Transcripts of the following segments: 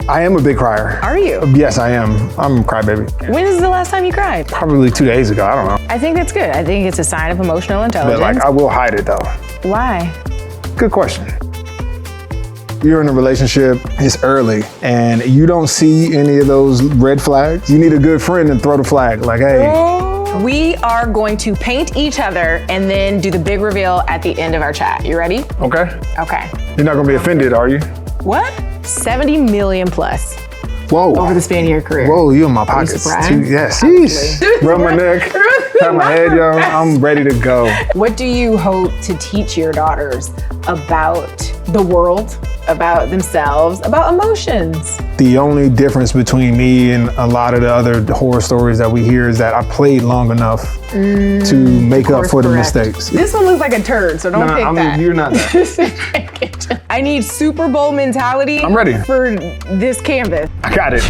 I am a big crier. Are you? Yes, I am. I'm a crybaby. When is the last time you cried? Probably 2 days ago, I don't know. I think that's good. I think it's a sign of emotional intelligence. But like, I will hide it though. Why? Good question. You're in a relationship, it's early, and you don't see any of those red flags. You need a good friend to throw the flag, like, hey. We are going to paint each other and then do the big reveal at the end of our chat. You ready? Okay. Okay. You're not gonna be offended, are you? What? 70 million plus. Whoa. Over the span of your career. Whoa, you in my pockets. Yes. Sheesh. Rub my neck, pat my head, yo. I'm ready to go. What do you hope to teach your daughters about the world, about themselves, about emotions? The only difference between me and a lot of the other horror stories that we hear is that I played long enough to make up for the mistakes. This one looks like a turd, so don't pick that. You're not that. I need Super Bowl mentality. I'm ready. For this canvas. I got it.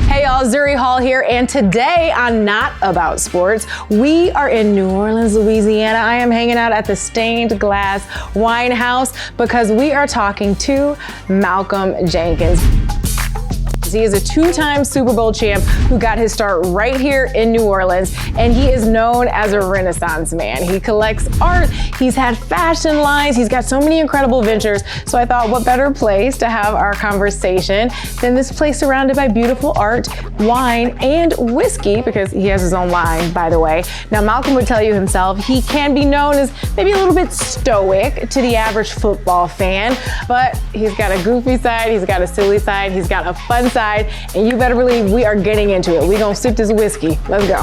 Hey y'all, Zuri Hall here, and today on Not About Sports, we are in New Orleans, Louisiana. I am hanging out at the Stained Glass Wine House because we are talking to Malcolm Jenkins. He is a two-time Super Bowl champ who got his start right here in New Orleans, and he is known as a Renaissance man. He collects art, he's had fashion lines, he's got so many incredible ventures. So I thought, what better place to have our conversation than this place surrounded by beautiful art, wine, and whiskey, because he has his own line, by the way. Now, Malcolm would tell you himself, he can be known as maybe a little bit stoic to the average football fan, but he's got a goofy side, he's got a silly side, he's got a fun side, and you better believe we are getting into it. We gonna sip this whiskey. Let's go.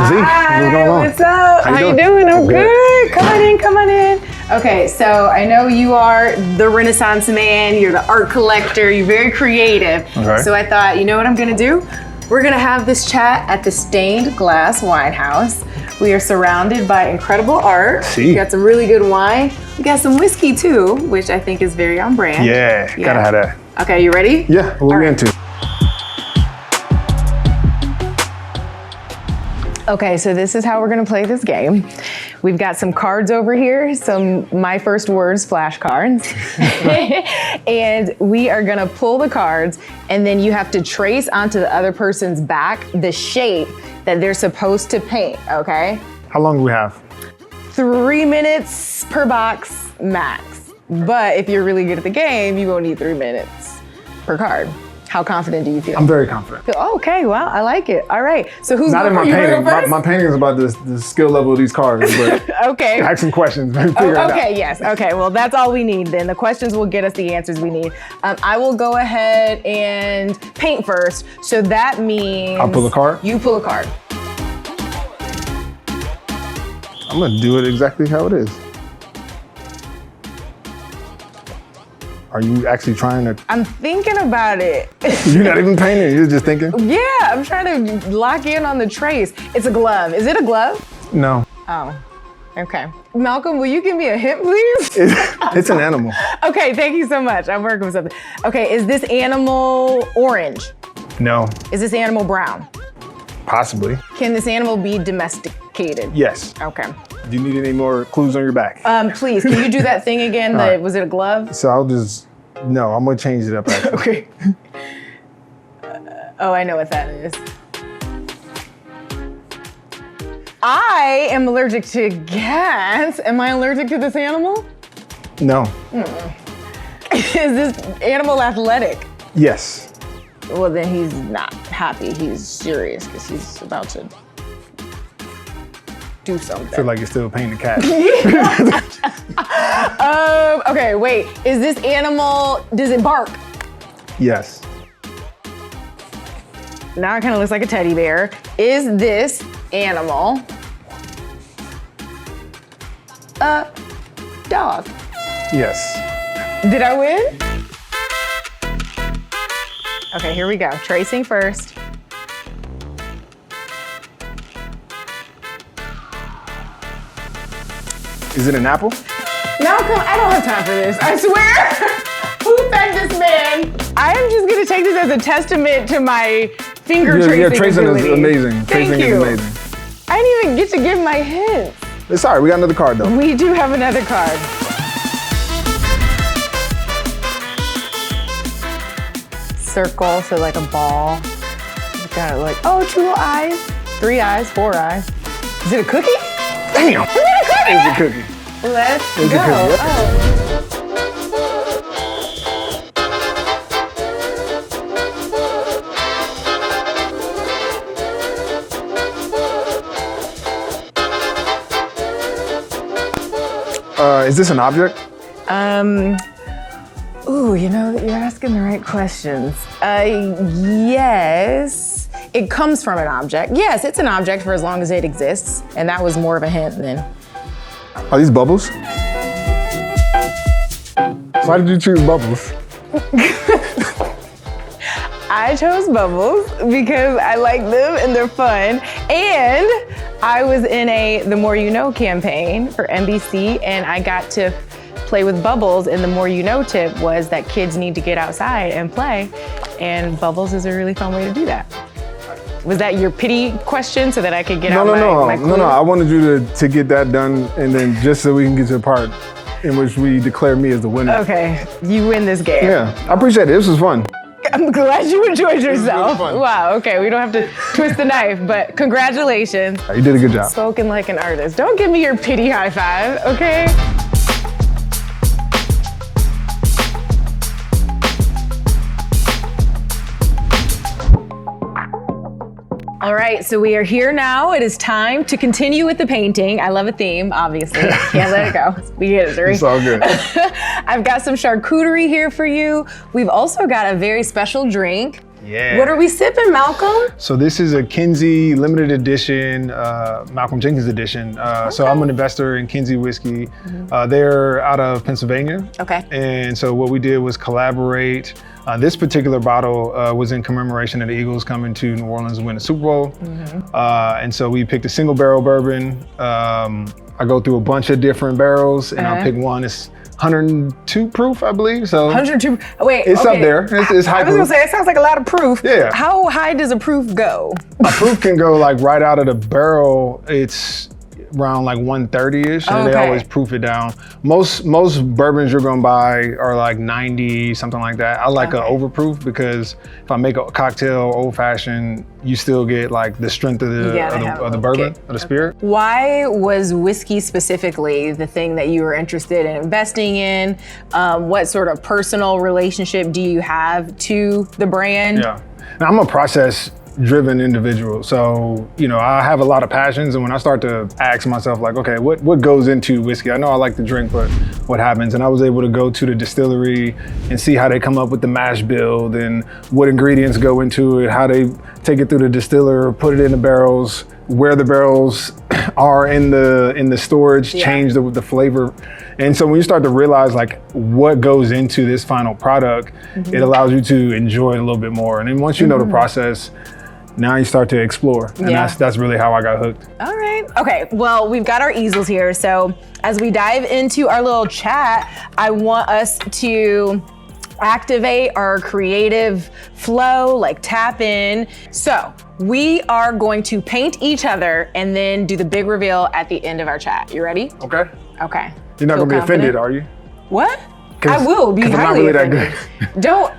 Hi, what's going on? What's up? How you doing? I'm good. Come on in. Okay, so I know you are the Renaissance man, you're the art collector, you're very creative. Okay. So I thought, you know what I'm gonna do? We're gonna have this chat at the Stained Glass Wine House. We are surrounded by incredible art. See. We got some really good wine. We got some whiskey too, which I think is very on brand. Yeah, gotta have that. Okay, you ready? Yeah, what are we into? Okay, so this is how we're gonna play this game. We've got some cards over here, some my first words flashcards. And we are gonna pull the cards, and then you have to trace onto the other person's back the shape that they're supposed to paint, okay? How long do we have? 3 minutes per box max. But if you're really good at the game, you won't need 3 minutes per card. How confident do you feel? I'm very confident. Oh, okay, well, I like it. All right, so who's not in my painting? My painting is about the skill level of these cards, but okay. I have some questions. Figure it out. Yes, okay, well, that's all we need then. The questions will get us the answers we need. I will go ahead and paint first, so that means... I'll pull a card? You pull a card. I'm gonna do it exactly how it is. Are you actually trying to? I'm thinking about it. You're not even painting, you're just thinking? Yeah, I'm trying to lock in on the trace. It's a glove. Is it a glove? No. Oh, okay. Malcolm, will you give me a hint, please? It's an animal. Okay, thank you so much. I'm working with something. Okay, is this animal orange? No. Is this animal brown? Possibly. Can this animal be domesticated? Yes. Okay. Do you need any more clues on your back? Please, can you do that thing again? Right. Was it a glove? So I'm gonna change it up actually. Okay. Oh, I know what that is. I am allergic to cats. Am I allergic to this animal? No. Is this animal athletic? Yes. Well, then he's not happy. He's serious because he's about to do something. I feel like you're still painting the cat. Okay, wait. Is this animal, does it bark? Yes. Now it kind of looks like a teddy bear. Is this animal a dog? Yes. Did I win? Okay, here we go. Tracing first. Is it an apple? Malcolm, I don't have time for this. I swear. Who fed this man? I am just gonna take this as a testament to my finger tracing Yeah, tracing ability. is amazing. Thank Tracing you. is amazing. I didn't even get to give my hints. It's all right, we got another card though. We do have another card. Circle, so like a ball. You got it like, oh, 2 little eyes, 3 eyes, 4 eyes. Is it a cookie? Damn! Is it a cookie? It's a cookie. Let's It's go. a cookie. Oh. Is this an object? Ooh, you know, you're asking the right questions. Yes. It comes from an object. Yes, it's an object for as long as it exists. And that was more of a hint than. Are these bubbles? Why did you choose bubbles? I chose bubbles because I like them and they're fun. And I was in a The More You Know campaign for NBC and I got to play with bubbles, and the more you know tip was that kids need to get outside and play, and bubbles is a really fun way to do that. Was that your pity question so that I could get out my clue? No. I wanted you to get that done, and then just so we can get to the part in which we declare me as the winner. Okay, you win this game. Yeah, I appreciate it. This was fun. I'm glad you enjoyed yourself. fun. Wow, okay, we don't have to twist the knife, but congratulations. You did a good job. Spoken like an artist. Don't give me your pity high five, okay? All right, so we are here now. It is time to continue with the painting. I love a theme, obviously. Can't let it go. We get it, Zuri. It's all good. I've got some charcuterie here for you. We've also got a very special drink. Yeah. What are we sipping, Malcolm? So this is a Kinsey limited edition, Malcolm Jenkins edition. So I'm an investor in Kinsey Whiskey. They're out of Pennsylvania. Okay. And so what we did was collaborate. This particular bottle was in commemoration of the Eagles coming to New Orleans and win the Super Bowl. And so we picked a single barrel bourbon. I go through a bunch of different barrels and I'll pick one. It's 102 proof, I believe. So 102. Wait, it's okay. up there. It's high I was proof. gonna say it sounds like a lot of proof. Yeah. How high does a proof go? A proof can go like right out of the barrel. It's around like 130-ish, and they Okay. always proof it down. Most bourbons you're gonna buy are like 90, something like that. I like an overproof because if I make a cocktail old fashioned, you still get like the strength of the bourbon, of the spirit. Why was whiskey specifically the thing that you were interested in investing in? What sort of personal relationship do you have to the brand? Yeah. Now I'm a process-driven individual, so I have a lot of passions, and when I start to ask myself like, okay, what goes into whiskey? I know I like to drink, but what happens? And I was able to go to the distillery and see how they come up with the mash build and what ingredients go into it, how they take it through the distiller, put it in the barrels, where the barrels are in the storage, change the flavor. And so when you start to realize like what goes into this final product, it allows you to enjoy it a little bit more. And then once you know the process, now you start to explore. And that's really how I got hooked. All right. Okay. Well, we've got our easels here. So as we dive into our little chat, I want us to activate our creative flow, like tap in. So we are going to paint each other and then do the big reveal at the end of our chat. You ready? Okay. Okay. You're not Feel gonna be offended, confident? are you? What? I will be 'cause I'm not highly really that offended. good. Don't.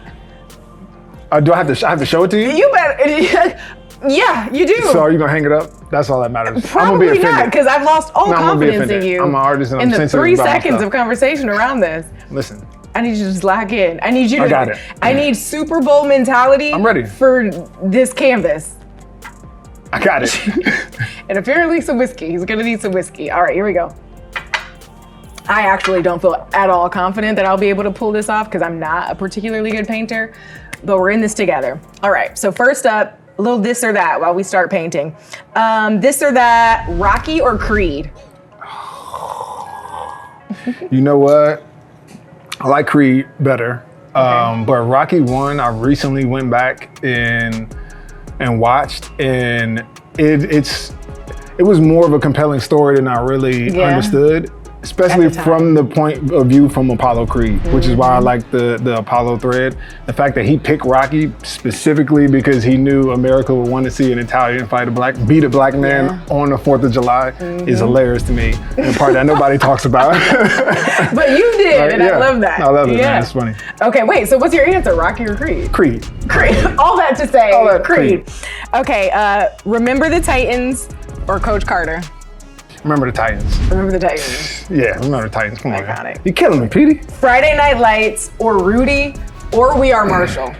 Do I have to show it to you? You better. Yeah, you do. So are you gonna hang it up? That's all that matters. I'm Probably gonna be offended. not, because I've lost all No, I'm gonna be confidence in offended. you. I'm an artist and I'm in the sensitive 3 about my seconds stuff. of conversation around this. Listen, I need you to just lock in. I need you to. I got it. I need Super Bowl mentality. I'm ready. For this canvas. I got it. And apparently some whiskey. He's gonna need some whiskey. All right, here we go. I actually don't feel at all confident that I'll be able to pull this off because I'm not a particularly good painter, but we're in this together. All right, so first up, a little this or that while we start painting. This or that, Rocky or Creed? You know what? I like Creed better. But Rocky 1, I recently went back and watched, and it was more of a compelling story than I really understood. especially from the point of view from Apollo Creed, which is why I like the Apollo thread. The fact that he picked Rocky specifically because he knew America would want to see an Italian beat a black man on the 4th of July is hilarious to me. And the part that nobody talks about. But you did, and I love that. I love it, man. It's funny. Okay, wait, so what's your answer, Rocky or Creed? Creed. All that to say, Creed. Creed. Okay, remember the Titans or Coach Carter? Remember the Titans. Remember the Titans. Yeah, remember the Titans. Come on, Iconic. man. You're killing me, Petey. Friday Night Lights or Rudy or We Are Marshall?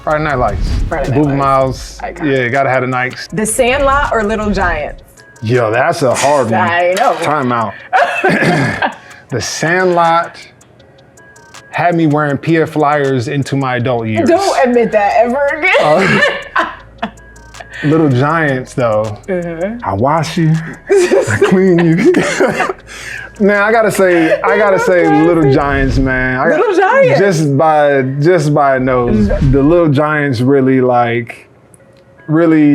Friday Night Lights. Friday Night Booba Lights. Miles. Iconic. Yeah, gotta have the Nikes. The Sandlot or Little Giants? Yo, that's a hard one. I know. Time out. The Sandlot had me wearing PF Flyers into my adult years. Don't admit that ever again. Little Giants, though. I wash you, I clean you. Man, I gotta say, Little Giants, man. Little Giants. Just by a nose, the Little Giants really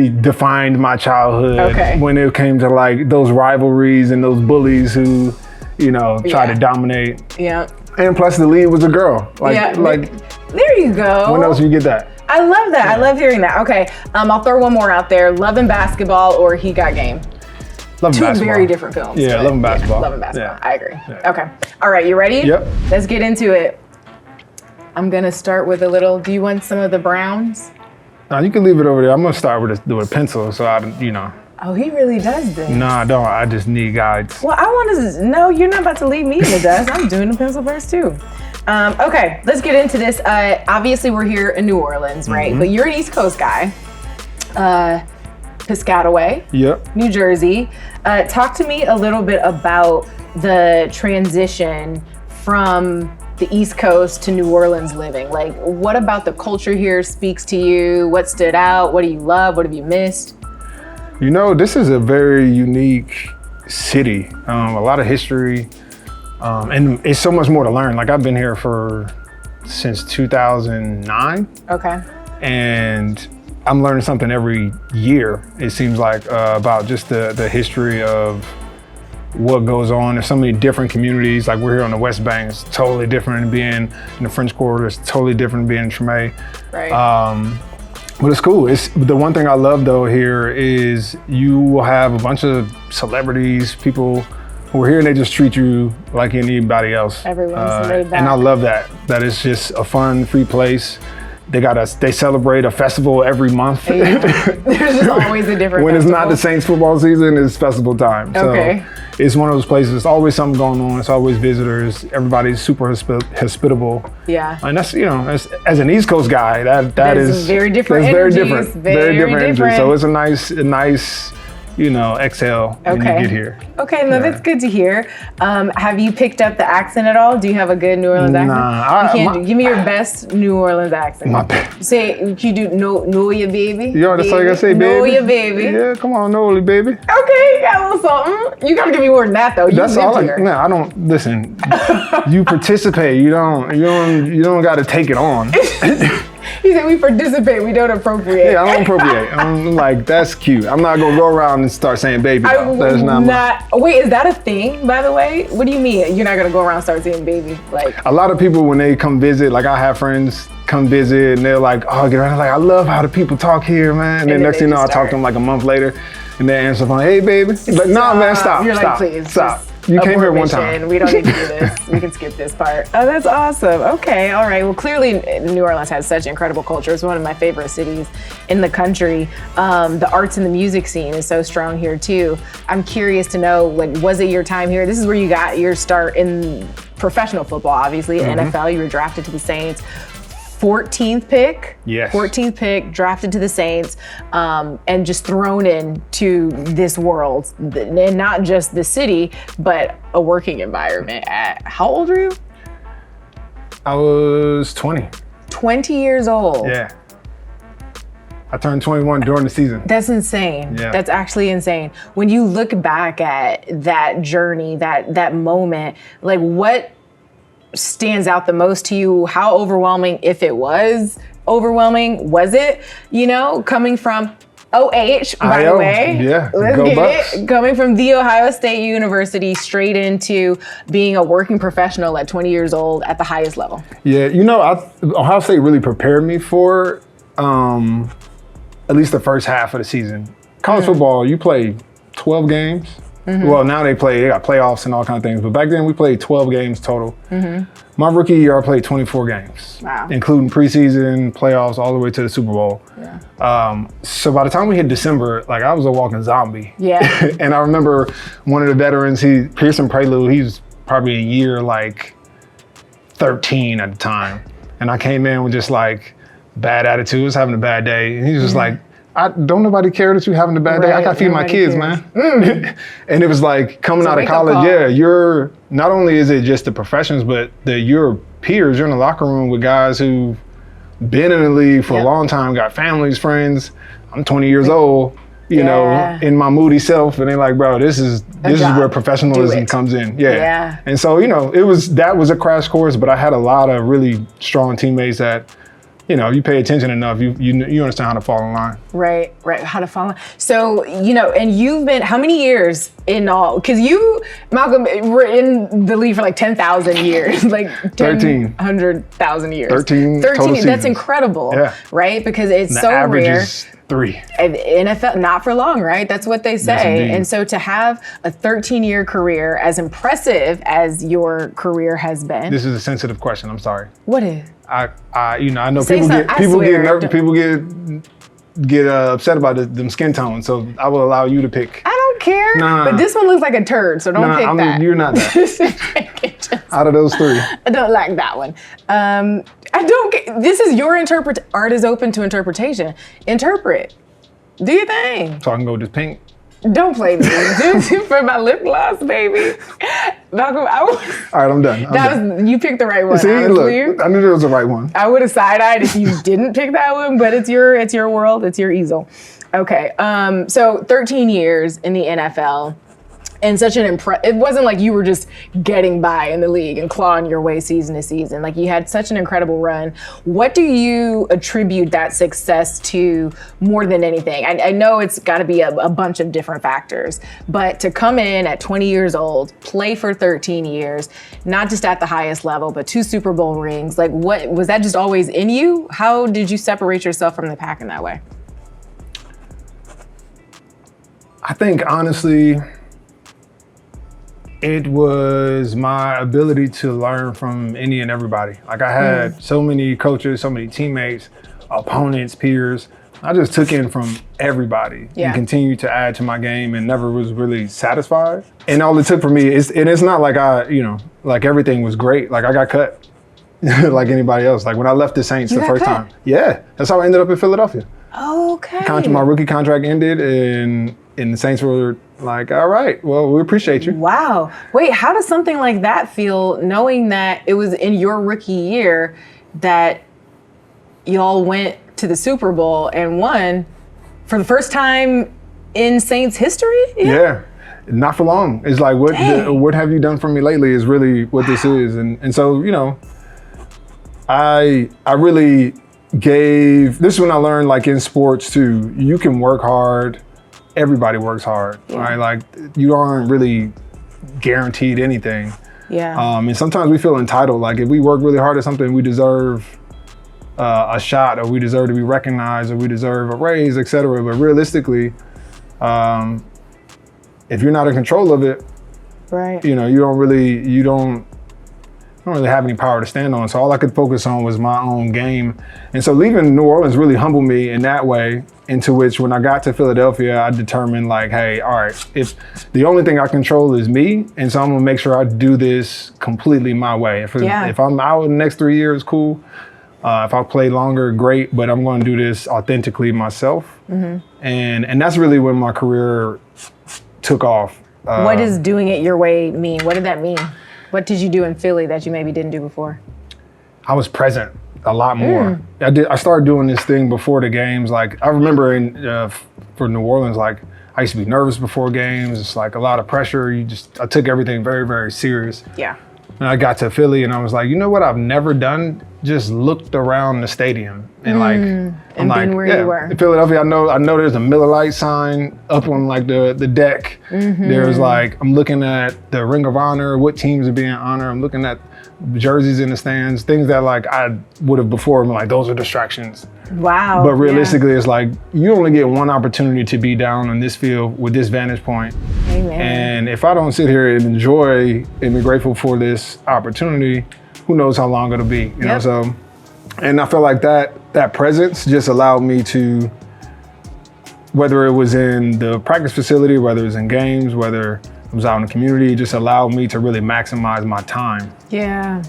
defined my childhood when it came to like those rivalries and those bullies who, try to dominate. Yeah. And plus the lead was a girl. There you go. When else you get that? I love that. I love hearing that. Okay, I'll throw one more out there. Love and Basketball or He Got Game? Love and Basketball. Two very different films. Yeah, Love and Basketball. Love and Basketball. Yeah. I agree. Yeah. Okay. All right, you ready? Yep. Let's get into it. I'm gonna start with do you want some of the Browns? No, you can leave it over there. I'm gonna start with a pencil, so Oh, he really does this. No, I don't. I just need guides. Well, I want to. No, you're not about to leave me in the dust. I'm doing the pencil first too. Okay, let's get into this. Obviously, we're here in New Orleans, right? But you're an East Coast guy. Piscataway, New Jersey. Talk to me a little bit about the transition from the East Coast to New Orleans living. Like, what about the culture here speaks to you? What stood out? What do you love? What have you missed? This is a very unique city. A lot of history. And it's so much more to learn. Like I've been here since 2009. Okay. And I'm learning something every year. It seems like about just the history of what goes on. There's so many different communities. Like we're here on the West Bank. It's totally different than being in the French Quarter. It's totally different than being in Treme. Right. But it's cool. The one thing I love though here is you will have a bunch of celebrities, people who are here and they just treat you like anybody else. Everyone's laid back. And I love that. That it's just a fun, free place. They celebrate a festival every month. There's just always a different when festival. It's not the Saints football season, it's festival time. Okay. So it's one of those places, there's always something going on. It's always visitors. Everybody's super hospitable. Yeah. And that's, as an East Coast guy, that is very different very energies. different. Very different energy. So it's a nice exhale when you get here. Okay, no, that's good to hear. Have you picked up the accent at all? Do you have a good New Orleans accent? Give me your best New Orleans accent. Say, you do NOLA, baby? That's all you gotta say, baby. NOLA, baby. Yeah, come on, NOLA, baby. Okay, you got a little something. You gotta give me more than that, though. That's all. I don't listen. You participate. You don't got to take it on. He said we participate, we don't appropriate. Yeah, I don't appropriate. I'm like, that's cute. I'm not gonna go around and start saying baby. That's not wait, is that a thing, by the way? What do you mean? You're not gonna go around and start saying baby? Like a lot of people when they come visit, like I have friends come visit and they're like, oh, get around. Like, I love how the people talk here, man. And then next thing you know, I talk to them like a month later and they answer the phone, hey baby. Like, nah, man, stop. You're stop, like, please, stop. You came here one time. We don't need to do this. We can skip this part. Oh, that's awesome. Okay, all right. Well, clearly New Orleans has such incredible culture. It's one of my favorite cities in the country. The arts and the music scene is so strong here too. I'm curious to know, like, was it your time here? This is where you got your start in professional football, obviously, NFL. You were drafted to the Saints. 14th pick. Yes. 14th pick, drafted to the Saints, and just thrown into this world, and not just the city, but a working environment. How old are you? I was 20. 20 years old. Yeah. I turned 21 during the season. That's insane. Yeah. That's actually insane. When you look back at that journey, that moment, like what stands out the most to you? How overwhelming, if it was overwhelming, was it, coming from OH, by the way. Yeah, Let's go get Bucks. it. Coming from The Ohio State University straight into being a working professional at 20 years old at the highest level. Yeah, Ohio State really prepared me for at least the first half of the season. College football, you play 12 games. Well, now they got playoffs and all kinds of things, but back then we played 12 games total. My rookie year, I played 24 games, including preseason, playoffs, all the way to the Super Bowl. So by the time we hit December, like I was a walking zombie. Yeah. And I remember one of the veterans, Pearson Prelude, he was probably a year like 13 at the time. And I came in with just like bad attitude, was having a bad day. And he was just like, don't nobody care that you're having a bad day. I gotta feed my kids, man. And it was like coming out of college, you're, not only is it just the professions, but your peers, you're in the locker room with guys who've been in the league for a long time, got families, friends. I'm 20 years old, you know, in my moody self. And they're like, bro, this is where professionalism comes in. Yeah. And so, that was a crash course, but I had a lot of really strong teammates that, you pay attention enough, you understand how to fall in line. Right, how to fall in line. So, and you've been, how many years in all? Because you, Malcolm, were in the league for like 10,000 years, like 100,000 years. 13 total seasons. That's incredible, right? Because it's so average rare. Is 3. NFL, not for long, right? That's what they say. Yes, and so to have a 13-year career, as impressive as your career has been. This is a sensitive question, I'm sorry. What is? I know people get upset about them skin tones, so I will allow you to pick. I don't care, but this one looks like a turd, so don't pick that. You're not that. Out of those 3. I don't like that one. I don't get, this is your art is open to interpretation. Interpret. Do your thing. So I can go with this pink? Don't play me. For my lip gloss, baby. Malcolm, all right, I'm done. You picked the right one. See, look, I knew there was the right one. I would have side-eyed if you didn't pick that one, but it's your world, it's your easel. Okay, so 13 years in the NFL. And such it wasn't like you were just getting by in the league and clawing your way season to season. Like you had such an incredible run. What do you attribute that success to more than anything? I know it's got to be a bunch of different factors, but to come in at 20 years old, play for 13 years, not just at the highest level, but 2 Super Bowl rings. Like what, was that just always in you? How did you separate yourself from the pack in that way? I think honestly, it was my ability to learn from any and everybody. Like I had so many coaches, so many teammates, opponents, peers. I just took in from everybody and continued to add to my game and never was really satisfied. And all it took for me is, and it's not like like everything was great. Like I got cut like anybody else. Like when I left the Saints the first time. Yeah, that's how I ended up in Philadelphia. Okay. My rookie contract ended and the Saints were like, all right, well, we appreciate you. Wow. Wait, how does something like that feel, knowing that it was in your rookie year that y'all went to the Super Bowl and won for the first time in Saints history? Yeah, not for long. It's like, what have you done for me lately is really what this is. And so, I really this is when I learned, like in sports too, you can work hard. Everybody works hard, right? Like you aren't really guaranteed anything. And sometimes we feel entitled. Like if we work really hard at something, we deserve a shot, or we deserve to be recognized, or we deserve a raise, etc. But realistically, if you're not in control of it, you don't really have any power to stand on. So all I could focus on was my own game. And so leaving New Orleans really humbled me in that way, into which when I got to Philadelphia, I determined like, hey, all right, if the only thing I control is me, and so I'm gonna make sure I do this completely my way. If I'm out in the next 3 years, cool. If I play longer, great, but I'm gonna do this authentically myself. And that's really when my career took off. What does doing it your way mean? What did that mean? What did you do in Philly that you maybe didn't do before? I was present a lot more. I started doing this thing before the games. Like I remember for New Orleans, like I used to be nervous before games. It's like a lot of pressure. I took everything very, very serious. And I got to Philly and I was like, you know what I've never done just looked around the stadium and like, and been where you were. In Philadelphia, I know there's a Miller Lite sign up on like the deck. There's like, I'm looking at the Ring of Honor, what teams are being honored. I'm looking at jerseys in the stands, things that like I would have before been like, those are distractions. Wow. But realistically, it's like, you only get one opportunity to be down on this field with this vantage point. Amen. And if I don't sit here and enjoy and be grateful for this opportunity, who knows how long it'll be, you know? So, and I feel like that presence just allowed me to, whether it was in the practice facility, whether it was in games, whether it was out in the community, just allowed me to really maximize my time. Yeah.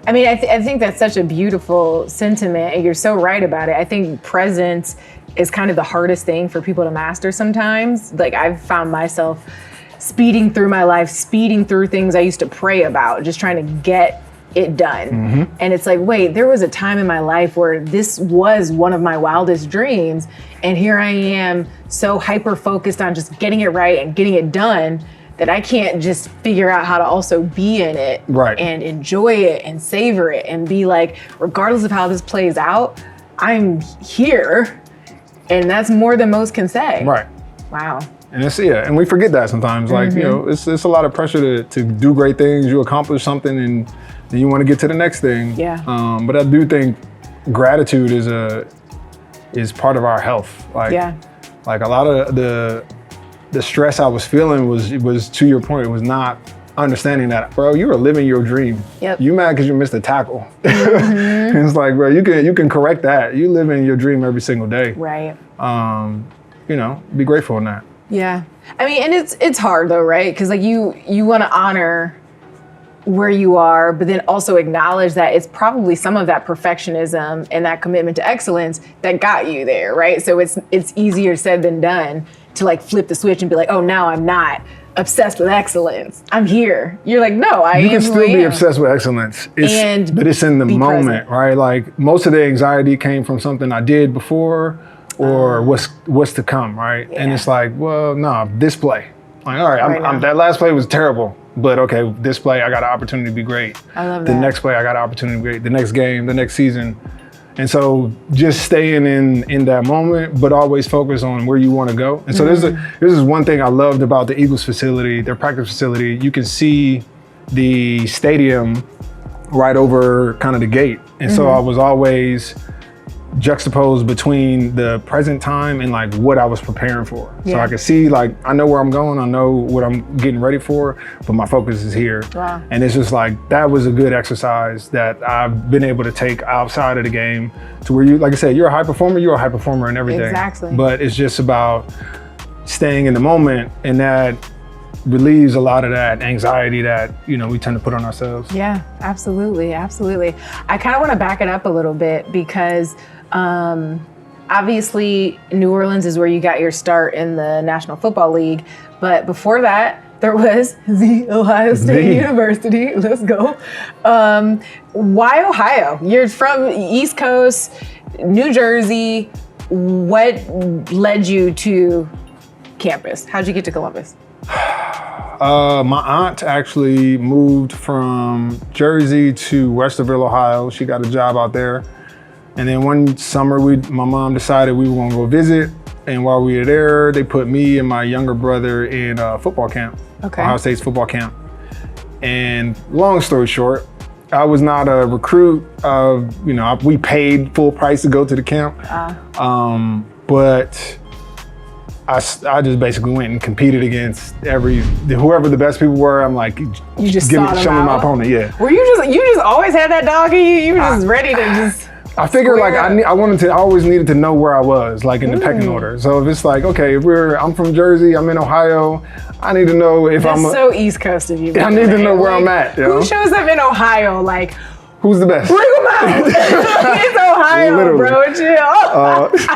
I mean, I think that's such a beautiful sentiment, and you're so right about it. I think presence is kind of the hardest thing for people to master sometimes. Like, I've found myself speeding through my life, speeding through things I used to pray about, just trying to get it done. And it's like, wait, there was a time in my life where this was one of my wildest dreams, and here I am so hyper focused on just getting it right and getting it done that I can't just figure out how to also be in it and enjoy it and savor it and be like, regardless of how this plays out, I'm here. And that's more than most can say. Right. Wow. And it's, and we forget that sometimes. Like, you know, it's a lot of pressure to do great things. You accomplish something and then you want to get to the next thing. Yeah. But I do think gratitude is part of our health. Like, like a lot of the stress I was feeling was to your point, it was not understanding that, bro, you were living your dream. You mad because you missed a tackle. It's like, bro, you can correct that. You live in your dream every single day. Right. You know, be grateful in that. Yeah. I mean, and it's hard though, right? Because like you want to honor where you are, but then also acknowledge that it's probably some of that perfectionism and that commitment to excellence that got you there, right? So it's easier said than done to like flip the switch and be like, oh, now I'm not obsessed with excellence. I'm here. You're like, no, you can still be obsessed with excellence. But it's in the moment, present. Right? Like most of the anxiety came from something I did before or what's to come, right? And it's like, well, no, this play. Like, all right, that last play was terrible, but okay, this play, I got an opportunity to be great. I love that. The next play, I got an opportunity to be great. The next game, the next season. And so just staying in that moment, but always focus on where you want to go. And so this is one thing I loved about the Eagles facility, their practice facility. You can see the stadium right over kind of the gate. And so I was always juxtaposed between the present time and like what I was preparing for. So I could see like, I know where I'm going, I know what I'm getting ready for, but my focus is here. Wow. And it's just like, that was a good exercise that I've been able to take outside of the game to where you, like I said, you're a high performer in everything. Exactly. But it's just about staying in the moment, and that relieves a lot of that anxiety that, you know, we tend to put on ourselves. Yeah, absolutely, absolutely. I kind of want to back it up a little bit because obviously New Orleans is where you got your start in the National Football League, but before that, there was the Ohio State University. Let's go. Why Ohio? You're from East Coast, New Jersey. What led you to campus? How'd you get to Columbus? My aunt actually moved from Jersey to Westerville, Ohio. She got a job out there. And then one summer, my mom decided we were gonna go visit. And while we were there, they put me and my younger brother in football camp, Ohio State's football camp. And long story short, I was not a recruit. You know, we paid full price to go to the camp. But I just basically went and competed against whoever the best people were. I'm like, you just show me my opponent. Yeah. Were you just always had that dog in you? You were just ready to just. I figured like I always needed to know where I was, like in the pecking order. So if it's like, okay, I'm from Jersey, I'm in Ohio, I need to know if That's so East Coast of you. I need to know where I'm at. You know? Who shows up in Ohio like? Who's the best? Bring them out. It's Ohio, literally. Bro. Chill.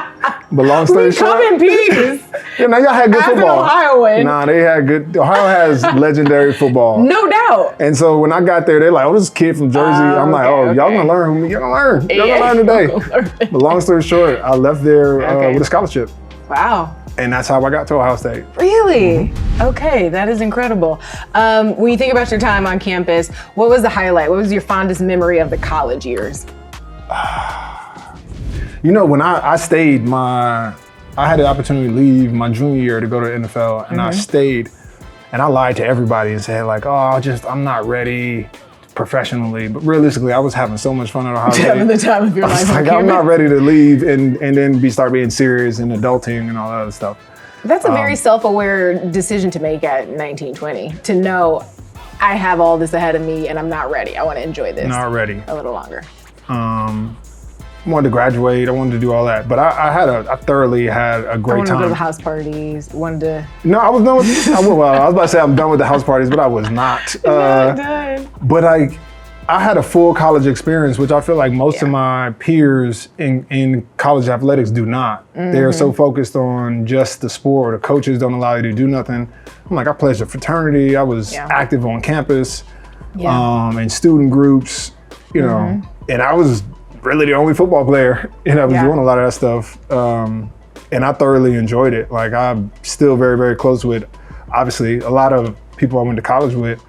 But long story short, come in peace. Yeah, now y'all had good football. Ohioan. Nah, they had good. Ohio has legendary football. No doubt. And so when I got there, they're like, "Oh, this kid from Jersey." I'm like, "Oh, y'all gonna learn. Y'all gonna learn. Y'all gonna learn today." But long story short, I left there with a scholarship. Wow. And that's how I got to Ohio State. Really? Okay, that is incredible. When you think about your time on campus, what was the highlight? What was your fondest memory of the college years? You know, when I stayed, I had the opportunity to leave my junior year to go to the NFL, and I stayed, and I lied to everybody and said like, oh, I'm not ready professionally, but realistically, I was having so much fun at Ohio State. Having the time of your life. Like, I'm not ready to leave and then start being serious and adulting and all that other stuff. That's a very self-aware decision to make at 19, 20, to know I have all this ahead of me and I'm not ready. I want to enjoy this. Not ready. A little longer. I wanted to graduate. I wanted to do all that, but I thoroughly had a great I wanted time. to go to the house parties. Wanted to. No, I was done with. I was about to say I'm done with the house parties, but I was not. Not done. But I had a full college experience, which I feel like most of my peers in college athletics do not. They're so focused on just the sport. The coaches don't allow you to do nothing. I'm like, I pledged a fraternity. I was active on campus, in student groups, you know, and I was really the only football player, and I was doing a lot of that stuff. And I thoroughly enjoyed it. Like, I'm still very, very close with, obviously, a lot of people I went to college with.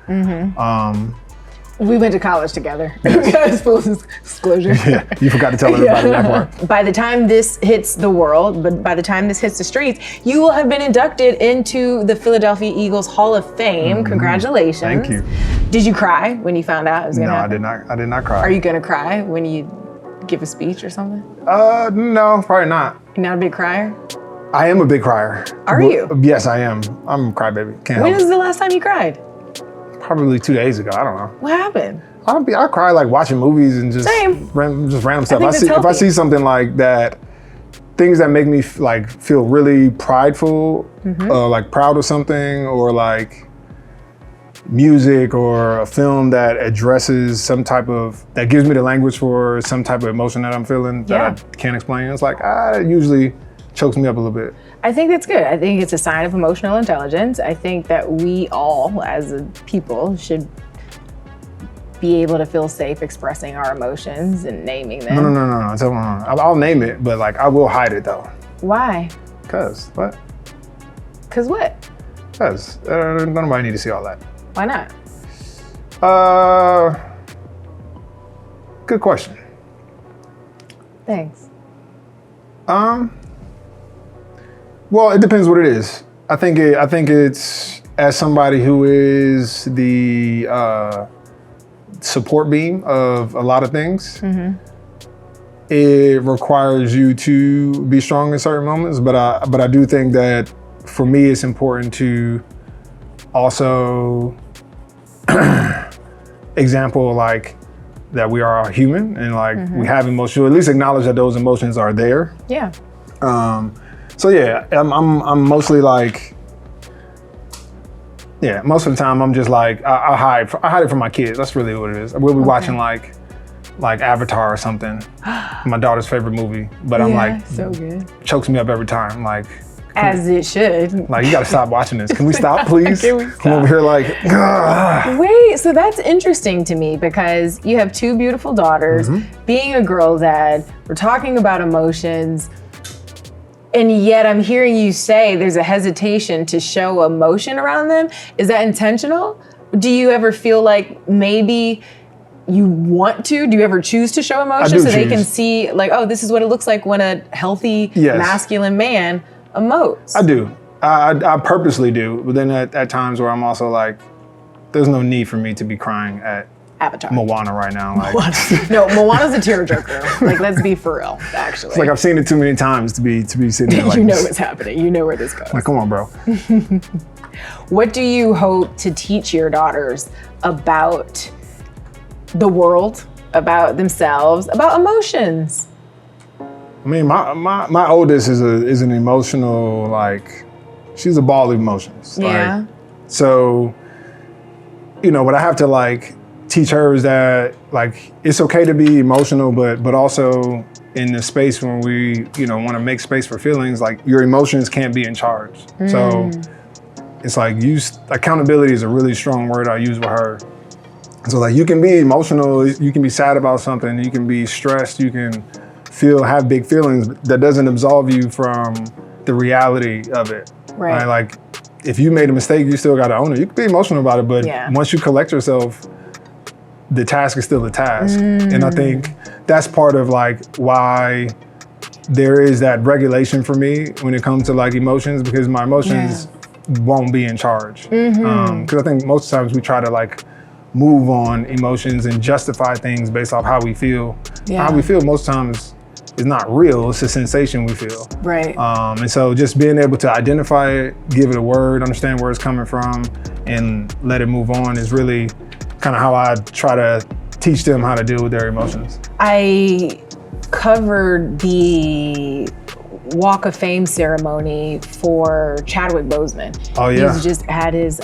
We went to college together. Full disclosure. Yeah, you forgot to tell everybody that part. By the time this hits the world, but by the time this hits the streets, you will have been inducted into the Philadelphia Eagles Hall of Fame. Congratulations. Thank you. Did you cry when you found out it was gonna happen? No, I did not cry. Are you gonna cry when you give a speech or something? No, probably not. You're not a big crier? I am a big crier. Are you? Yes, I am. I'm a crybaby. Can't When help was the last time you cried? it. Probably 2 days ago. I don't know. What happened? I cry like watching movies and just Same. random stuff. think that's if I healthy. see something like that, things that make me feel really prideful, like proud of something, or like music or a film that addresses that gives me the language for some type of emotion that I'm feeling that I can't explain. It's like, it usually chokes me up a little bit. I think that's good. I think it's a sign of emotional intelligence. I think that we all, as a people, should be able to feel safe expressing our emotions and naming them. No. I'll name it, but like I will hide it though. Why? Cause what? Cause what? Cause nobody need to see all that. Why not? Good question. Thanks. Well, it depends what it is. I think it's, as somebody who is the support beam of a lot of things, it requires you to be strong in certain moments. But I do think that for me, it's important to also example like that we are human and like we have emotions. At least acknowledge that those emotions are there. Yeah. So yeah, I'm mostly like, most of the time I'm just like, I hide it from my kids. That's really what it is. We'll be watching like Avatar or something, my daughter's favorite movie, but I'm like, so good. Chokes me up every time. Like, As it should. like, you gotta stop watching this. Can we stop, please? Can we stop? I'm over here like, ugh. Wait, so that's interesting to me because you have two beautiful daughters, being a girl dad, we're talking about emotions, and yet I'm hearing you say there's a hesitation to show emotion around them. Is that intentional? Do you ever feel like maybe you want to? Do you ever choose to show emotion so they can see like, oh, this is what it looks like when a healthy masculine man emotes? I do. I purposely do, but then at times where I'm also like, there's no need for me to be crying at Avatar. Moana right now. Like, No, Moana's a tearjerker. Like, let's be for real, actually. it's like I've seen it too many times to be sitting there like you know what's happening. You know where this goes. Like, come on, bro. What do you hope to teach your daughters about the world, about themselves, about emotions? I mean, my oldest is an emotional, like, she's a ball of emotions. Yeah. Like, so, you know, what I have to like teach her is that like it's okay to be emotional, but also in the space when we, you know, want to make space for feelings, like your emotions can't be in charge. So it's like accountability is a really strong word I use with her. So like you can be emotional, you can be sad about something, you can be stressed, you can have big feelings. That doesn't absolve you from the reality of it. Right. Like, if you made a mistake, you still got to own it. You can be emotional about it, but once you collect yourself, the task is still a task. And I think that's part of like why there is that regulation for me when it comes to like emotions, because my emotions won't be in charge. Because I think most times we try to like move on emotions and justify things based off how we feel. How we feel most times is not real, it's a sensation we feel. Right. And so just being able to identify it, give it a word, understand where it's coming from, and let it move on is really kind of how I try to teach them how to deal with their emotions. I covered the Walk of Fame ceremony for Chadwick Boseman. Oh yeah. He's just had his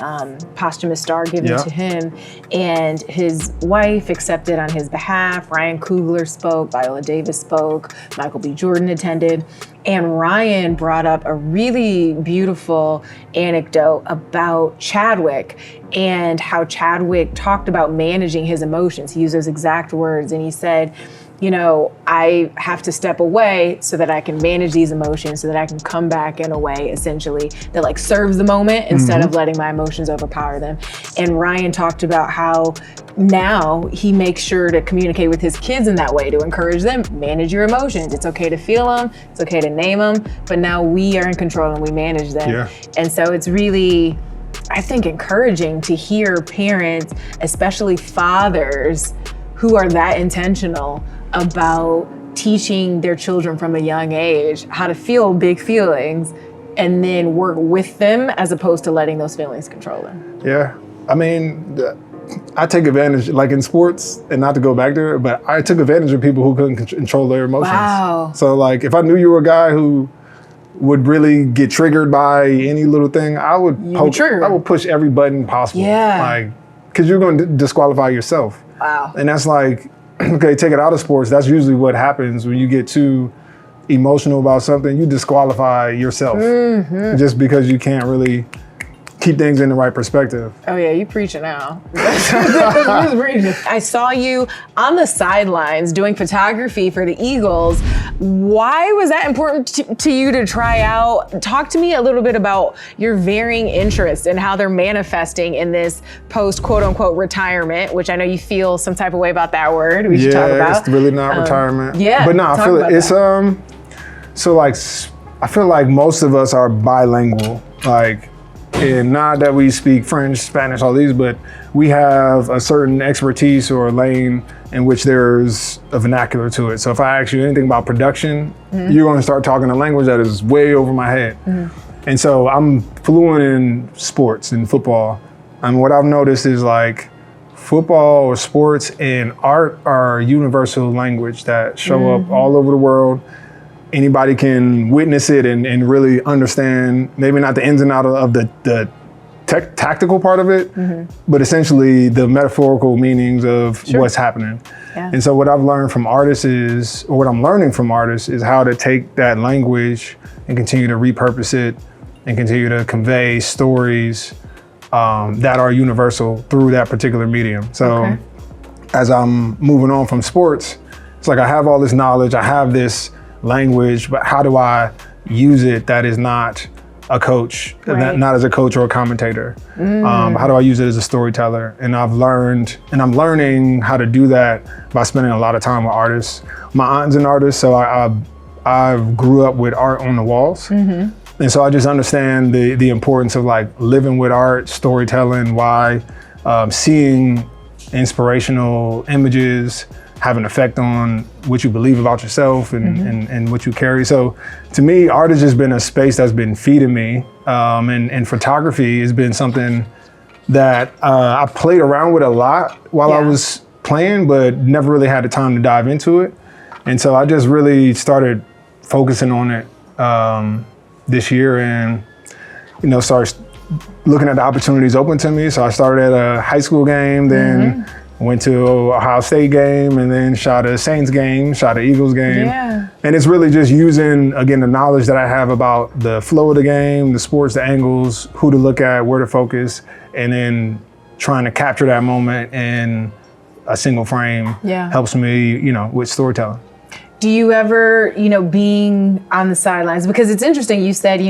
posthumous star given to him, and his wife accepted on his behalf. Ryan Coogler spoke, Viola Davis spoke, Michael B. Jordan attended, and Ryan brought up a really beautiful anecdote about Chadwick and how Chadwick talked about managing his emotions. He used those exact words, and he said, you know, I have to step away so that I can manage these emotions, so that I can come back in a way, essentially, that like serves the moment instead of letting my emotions overpower them. And Ryan talked about how now he makes sure to communicate with his kids in that way, to encourage them, manage your emotions. It's okay to feel them, it's okay to name them, but now we are in control and we manage them. Yeah. And so it's really, I think, encouraging to hear parents, especially fathers, who are that intentional about teaching their children from a young age how to feel big feelings and then work with them as opposed to letting those feelings control them. Yeah, I mean, I take advantage, like in sports, and not to go back there, but I took advantage of people who couldn't control their emotions. Wow. So like, if I knew you were a guy who would really get triggered by any little thing, I would push every button possible. Yeah. Like, because you're going to disqualify yourself. Wow. And that's like, okay, take it out of sports. That's usually what happens when you get too emotional about something. You disqualify yourself just because you can't really keep things in the right perspective. Oh yeah, you preaching now. I saw you on the sidelines doing photography for the Eagles. Why was that important to you to try out? Talk to me a little bit about your varying interests and how they're manifesting in this post quote unquote retirement, which I know you feel some type of way about that word. We should talk about. Yeah, it's really not retirement. Yeah, but no, I feel it's so like I feel like most of us are bilingual, like. And not that we speak French, Spanish, all these, but we have a certain expertise or a lane in which there's a vernacular to it. So if I ask you anything about production, you're going to start talking a language that is way over my head. And so I'm fluent in sports and football. And what I've noticed is like football or sports and art are universal language that show up all over the world. Anybody can witness it and really understand, maybe not the ins and outs of the tactical part of it, but essentially the metaphorical meanings of what's happening. Yeah. And so what I've learned from artists is, or what I'm learning from artists is how to take that language and continue to repurpose it and continue to convey stories that are universal through that particular medium. So as I'm moving on from sports, it's like I have all this knowledge, I have this language, but how do I use it that is not a coach, not as a coach or a commentator? How do I use it as a storyteller? And I've learned, and I'm learning how to do that by spending a lot of time with artists. My aunt's an artist, so I grew up with art on the walls. And so I just understand the importance of like living with art, storytelling, why seeing inspirational images have an effect on what you believe about yourself and what you carry. So to me, art has just been a space that's been feeding me. And photography has been something that I played around with a lot while I was playing, but never really had the time to dive into it. And so I just really started focusing on it this year and, you know, started looking at the opportunities open to me. So I started at a high school game, then went to Ohio State game, and then shot a Saints game, shot an Eagles game. Yeah. And it's really just using, again, the knowledge that I have about the flow of the game, the sports, the angles, who to look at, where to focus, and then trying to capture that moment in a single frame helps me, you know, with storytelling. Do you ever, being on the sidelines, because it's interesting, you said,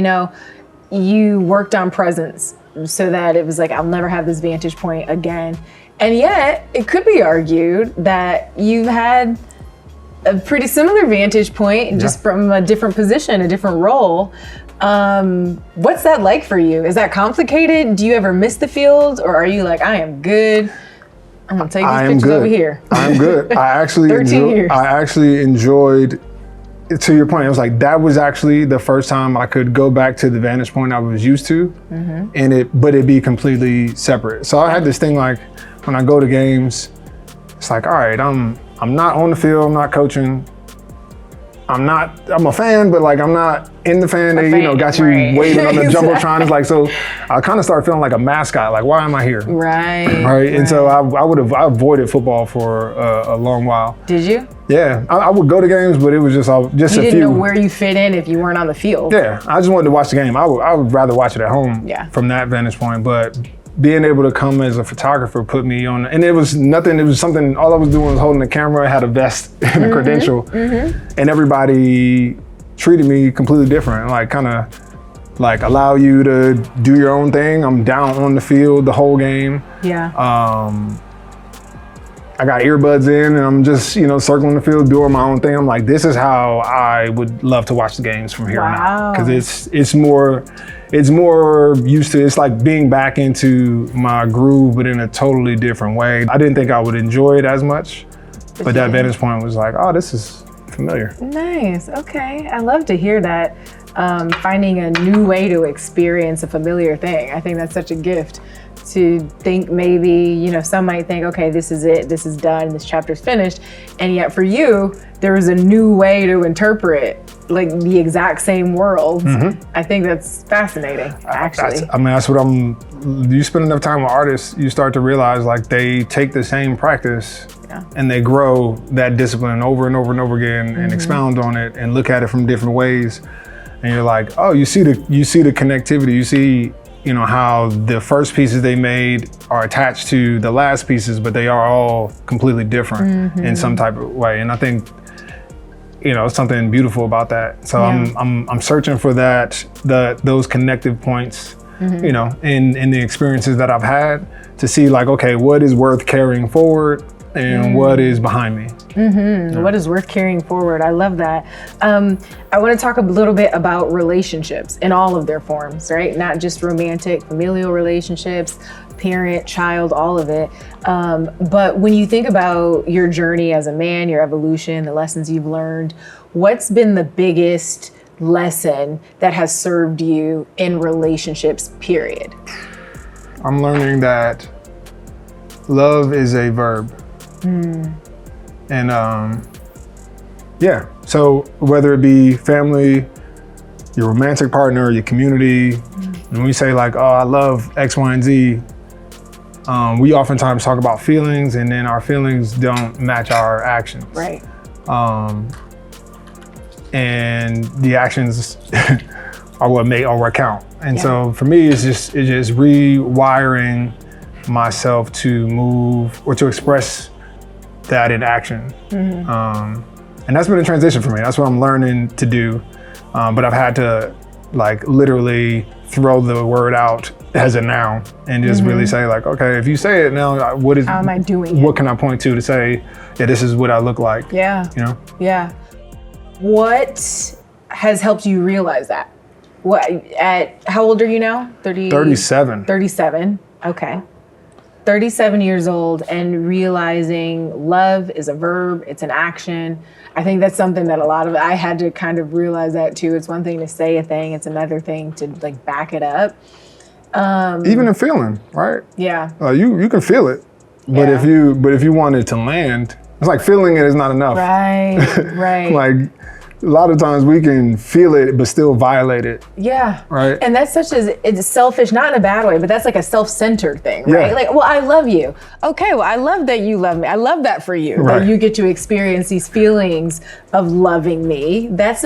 you worked on presence so that it was like, I'll never have this vantage point again. And yet it could be argued that you've had a pretty similar vantage point, just from a different position, a different role. What's that like for you? Is that complicated? Do you ever miss the field, or are you like, I am good? I'm gonna take these pictures over here. I'm good. I actually enjoyed, to your point, it was like, that was actually the first time I could go back to the vantage point I was used to, but it be completely separate. So I had this thing like, when I go to games, it's like, all right, I'm not on the field, I'm not coaching. I'm a fan, but like, I'm not in the fan. They, got you waiting on the Jumbotron. It's like, so I kind of started feeling like a mascot. Like, why am I here? Right. And so I avoided football for a long while. Did you? Yeah, I would go to games, but it was just a few. You didn't know where you fit in if you weren't on the field. Yeah, I just wanted to watch the game. I would rather watch it at home from that vantage point, but being able to come as a photographer put me on, and it was nothing, it was something, all I was doing was holding the camera, I had a vest and a credential, and everybody treated me completely different, like kind of like allow you to do your own thing. I'm down on the field the whole game. I got earbuds in and I'm just, circling the field, doing my own thing. I'm like, this is how I would love to watch the games from here on out. Because it's more used to, it's like being back into my groove, but in a totally different way. I didn't think I would enjoy it as much, but that vantage point was like, oh, this is familiar. Nice, okay. I love to hear that. Finding a new way to experience a familiar thing. I think that's such a gift. To think maybe, some might think, okay, this is it, this is done, this chapter's finished. And yet for you, there was a new way to interpret like the exact same world. I think that's fascinating, actually. That's what you spend enough time with artists, you start to realize like they take the same practice and they grow that discipline over and over and over again and expound on it and look at it from different ways. And you're like, oh, you see the connectivity, you see how the first pieces they made are attached to the last pieces, but they are all completely different in some type of way. And I think, something beautiful about that. So I'm searching for those connective points, in the experiences that I've had to see like, okay, what is worth carrying forward and what is behind me. What is worth carrying forward? I love that. I want to talk a little bit about relationships in all of their forms, right? Not just romantic, familial relationships, parent, child, all of it. But when you think about your journey as a man, your evolution, the lessons you've learned, what's been the biggest lesson that has served you in relationships, period? I'm learning that love is a verb. And so whether it be family, your romantic partner, your community, when we say like, oh, I love X, Y, and Z, we oftentimes talk about feelings and then our feelings don't match our actions. Right. And the actions are what count. And so for me, it's just rewiring myself to move or to express that in action. And that's been a transition for me. That's what I'm learning to do. But I've had to like literally throw the word out as a noun and just really say like, okay, if you say it now, how am I doing it? What can I point to say, yeah, this is what I look like? Yeah. What has helped you realize that? How old are you now? 37. 37, okay. 37 years old and realizing love is a verb, it's an action. I think that's something that I had to kind of realize that too. It's one thing to say a thing, it's another thing to like back it up. Even in feeling, right? Yeah. You can feel it, but if you want it to land, it's like feeling it is not enough. Right. Like a lot of times we can feel it, but still violate it. Yeah. Right. And that's it's selfish, not in a bad way, but that's like a self-centered thing, right? Yeah. Like, well, I love you. Okay, well, I love that you love me. I love that for you. Right. That you get to experience these feelings of loving me. That's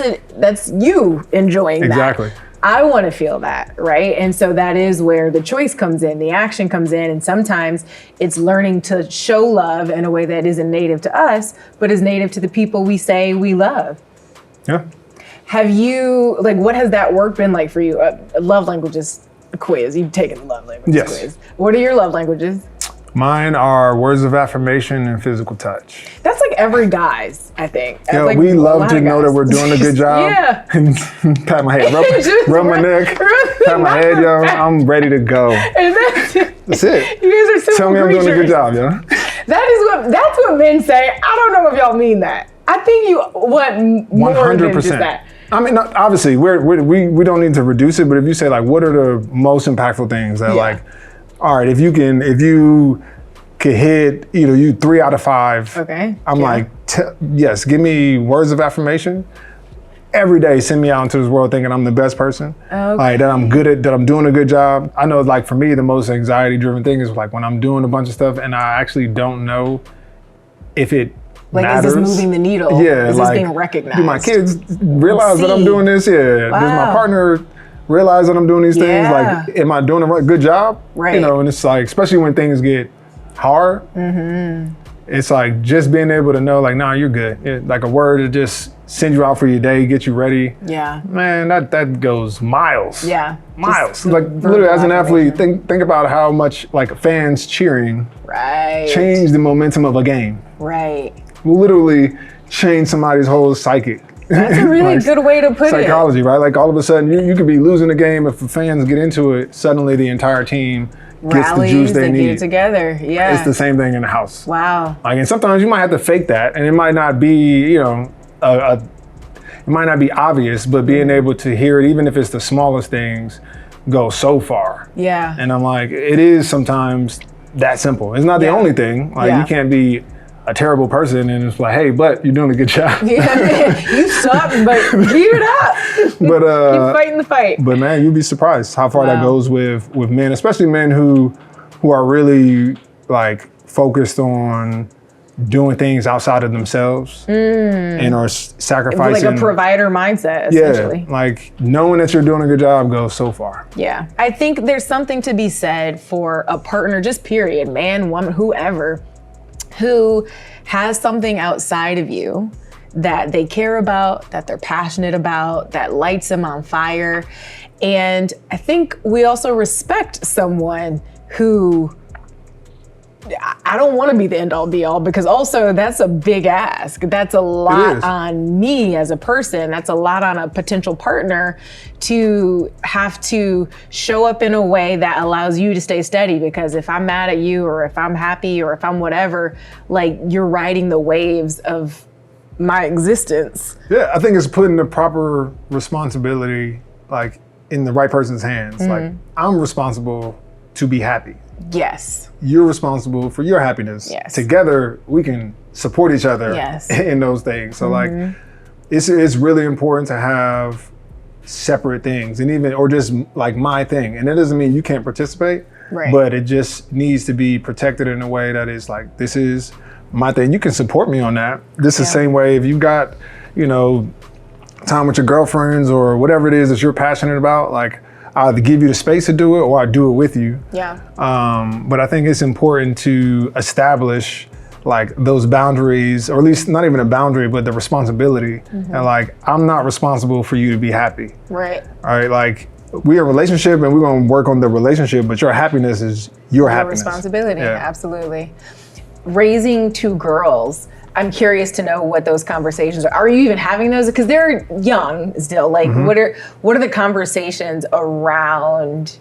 you enjoying that. Exactly. I want to feel that, right? And so that is where the choice comes in, the action comes in. And sometimes it's learning to show love in a way that isn't native to us, but is native to the people we say we love. Yeah. Have you, like, what has that work been like for you? Love languages quiz. You've taken the love languages quiz. What are your love languages? Mine are words of affirmation and physical touch. That's like every guy's, I think. Yeah, like we love to know that we're doing a good job. Yeah. Pat my head, rub my neck, pat my head, yo. I'm ready to go. And that's it. You guys are simple Tell me I'm doing a good job, yo. That's what men say. I don't know if y'all mean that. I think you want more 100%. Than just that. I mean, obviously, we don't need to reduce it, but if you say, like, what are the most impactful things that, like, all right, if you could hit, you 3 out of 5. Okay. I'm like, yes, give me words of affirmation. Every day, send me out into this world thinking I'm the best person. Okay. Like, that I'm good at, that I'm doing a good job. I know, like, for me, the most anxiety-driven thing is, like, when I'm doing a bunch of stuff and I actually don't know if it matters. Is this moving the needle? Yeah. Is this being recognized? Do my kids realize that I'm doing this? Yeah. Wow. Does my partner realize that I'm doing these things? Like, am I doing a good job? Right. And it's like, especially when things get hard, it's like just being able to know, like, nah, you're good. Like a word to just send you out for your day, get you ready. Yeah. Man, that goes miles. Yeah. Miles. Like literally as an athlete, think about how much like fans cheering change the momentum of a game. Right. Will literally change somebody's whole psychic. That's a really good way to put psychology, right? Like all of a sudden you could be losing a game if the fans get into it, suddenly the entire team gets the juice they need. Get it together. Yeah. It's the same thing in the house. Wow. Like, and sometimes you might have to fake that and it might not be, it might not be obvious, but being able to hear it, even if it's the smallest things, go so far. Yeah. And I'm like, it is sometimes that simple. It's not the only thing. Like you can't be a terrible person and it's like, hey, but you're doing a good job. Yeah, you suck, but keep it up. But keep fighting the fight. But man, you'd be surprised how far that goes with men, especially men who are really like focused on doing things outside of themselves and are sacrificing. Like a provider mindset, essentially. Yeah, like knowing that you're doing a good job goes so far. Yeah, I think there's something to be said for a partner, just period, man, woman, whoever, who has something outside of you that they care about, that they're passionate about, that lights them on fire. And I think we also respect someone who, I don't want to be the end all be all, because also that's a big ask. That's a lot on me as a person. That's a lot on a potential partner to have to show up in a way that allows you to stay steady. Because if I'm mad at you, or if I'm happy, or if I'm whatever, like you're riding the waves of my existence. Yeah, I think it's putting the proper responsibility like in the right person's hands. Like I'm responsible to be happy. Yes. You're responsible for your happiness. Yes. Together, we can support each other in those things. So like, it's really important to have separate things and even, or just like my thing. And that doesn't mean you can't participate, but it just needs to be protected in a way that is like, this is my thing. You can support me on that. This is the same way if you got, time with your girlfriends or whatever it is that you're passionate about, like, I either give you the space to do it or I do it with you. Yeah. But I think it's important to establish like those boundaries, or at least not even a boundary, but the responsibility. And like, I'm not responsible for you to be happy. Right. All right. Like we're a relationship and we're going to work on the relationship, but your happiness is your happiness. Responsibility. Yeah. Absolutely. Raising 2 girls, I'm curious to know what those conversations are. Are you even having those? Because they're young still. Like, what are the conversations around?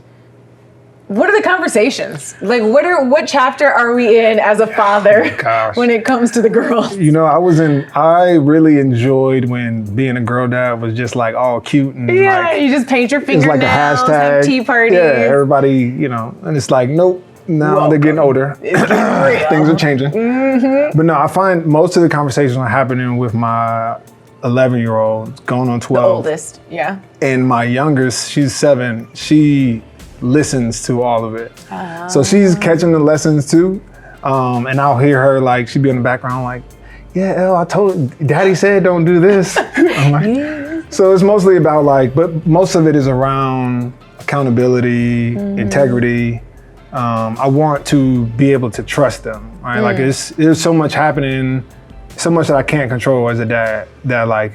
What are the conversations? Like, what chapter are we in as a father when it comes to the girls? I really enjoyed when being a girl dad was just like all cute and like, you just paint your fingernails, like a hashtag, have tea parties. Yeah, everybody, and it's like, nope. Now they're getting older. Things are changing. But no, I find most of the conversations are happening with my 11-year-old going on 12. The oldest, yeah. And my youngest, she's 7. She listens to all of it. So she's catching the lessons too. And I'll hear her like, she'd be in the background like, yeah, Elle, I told Daddy said don't do this. I'm like, So it's mostly about but most of it is around accountability, integrity. I want to be able to trust them, right? Like there's so much happening, so much that I can't control as a dad that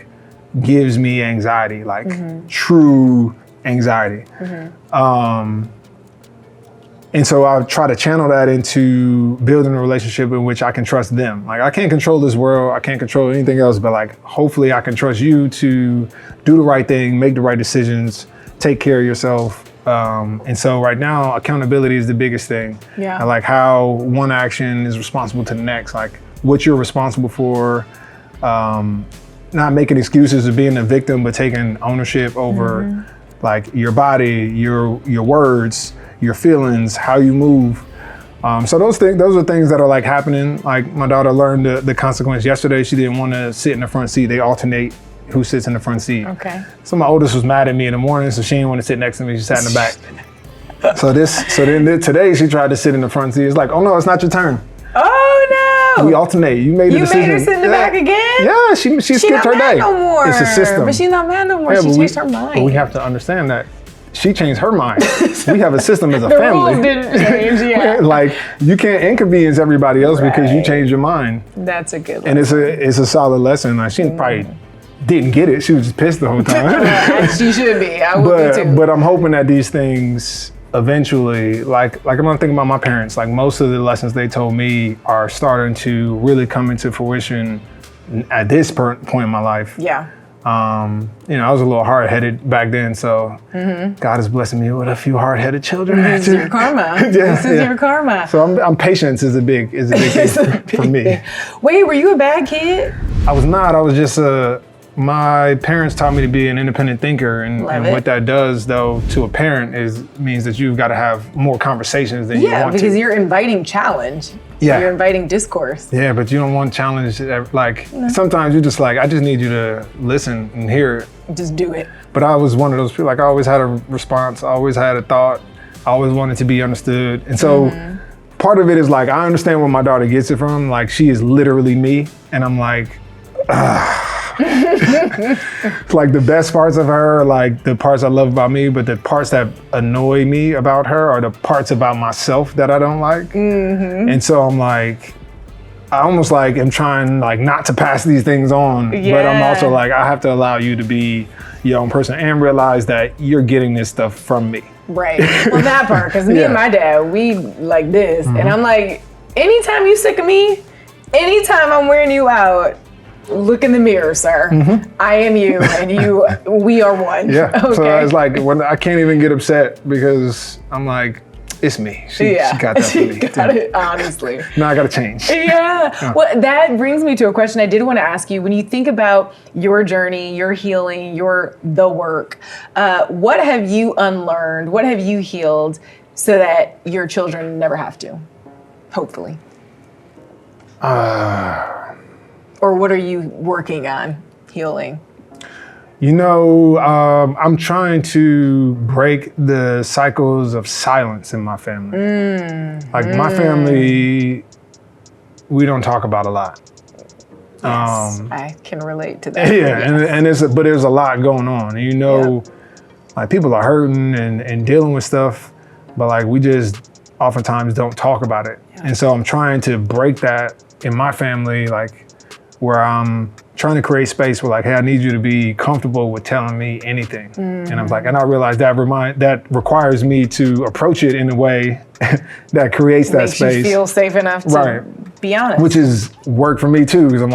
gives me anxiety, true anxiety. And so I try to channel that into building a relationship in which I can trust them. I can't control this world, I can't control anything else, but hopefully I can trust you to do the right thing, make the right decisions, take care of yourself. And so right now, accountability is the biggest thing. Yeah. How one action is responsible to the next, what you're responsible for, not making excuses of being a victim, but taking ownership over your body, your words, your feelings, how you move. So those are things that are happening. My daughter learned the consequence yesterday. She didn't want to sit in the front seat. They alternate who sits in the front seat. Okay. So my oldest was mad at me in the morning, so she didn't want to sit next to me. She sat in the back. So then today she tried to sit in the front seat. It's oh no, it's not your turn. Oh no! We alternate. You made the decision. You made her sit in the back again? Yeah, she skipped her day. No more. It's a system. But she's not mad no more. She changed her mind. But we have to understand that she changed her mind. We have a system as a the family. rules didn't change, yeah. You can't inconvenience everybody else because you changed your mind. That's a good lesson. And it's a solid lesson. She probably didn't get it. She was just pissed the whole time. She should be. I would be too. But I'm hoping that these things eventually, I'm thinking about my parents. Most of the lessons they told me are starting to really come into fruition at this point in my life. Yeah. I was a little hard-headed back then, so God is blessing me with a few hard-headed children. This is your karma. This is your karma. So patience is a big thing for me. Wait, were you a bad kid? I was not. I was just my parents taught me to be an independent thinker, and what that does, though, to a parent means that you've got to have more conversations than you want to. Yeah, because you're inviting challenge. Yeah. You're inviting discourse. Yeah, but you don't want challenge. Sometimes you're just I just need you to listen and hear it. Just do it. But I was one of those people, I always had a response, I always had a thought, I always wanted to be understood. And so part of it is I understand where my daughter gets it from. She is literally me. And I'm it's the best parts of her, the parts I love about me, but the parts that annoy me about her are the parts about myself that I don't like. And so I'm I almost am trying not to pass these things on, but I'm also I have to allow you to be your own person and realize that you're getting this stuff from me. Right. Well, that part, because me and my dad, we like this, and I'm anytime you sick of me, anytime I'm wearing you out, look in the mirror, sir. I am you, and we are one. Yeah. Okay. So it's when I can't even get upset because I'm it's me. She got that for me. She got it, honestly. Now I got to change. Yeah. Well, that brings me to a question I did want to ask you. When you think about your journey, your healing, the work, what have you unlearned? What have you healed so that your children never have to? Hopefully. Or what are you working on healing? I'm trying to break the cycles of silence in my family. My family, we don't talk about a lot. Yes, I can relate to that. Yeah, but there's a lot going on. People are hurting and dealing with stuff, but we just oftentimes don't talk about it. Yeah. And so I'm trying to break that in my family, where I'm trying to create space where hey, I need you to be comfortable with telling me anything. And I'm and I realize that requires me to approach it in a way that creates that space. Makes you feel safe enough to be honest. Which is work for me too, because I'm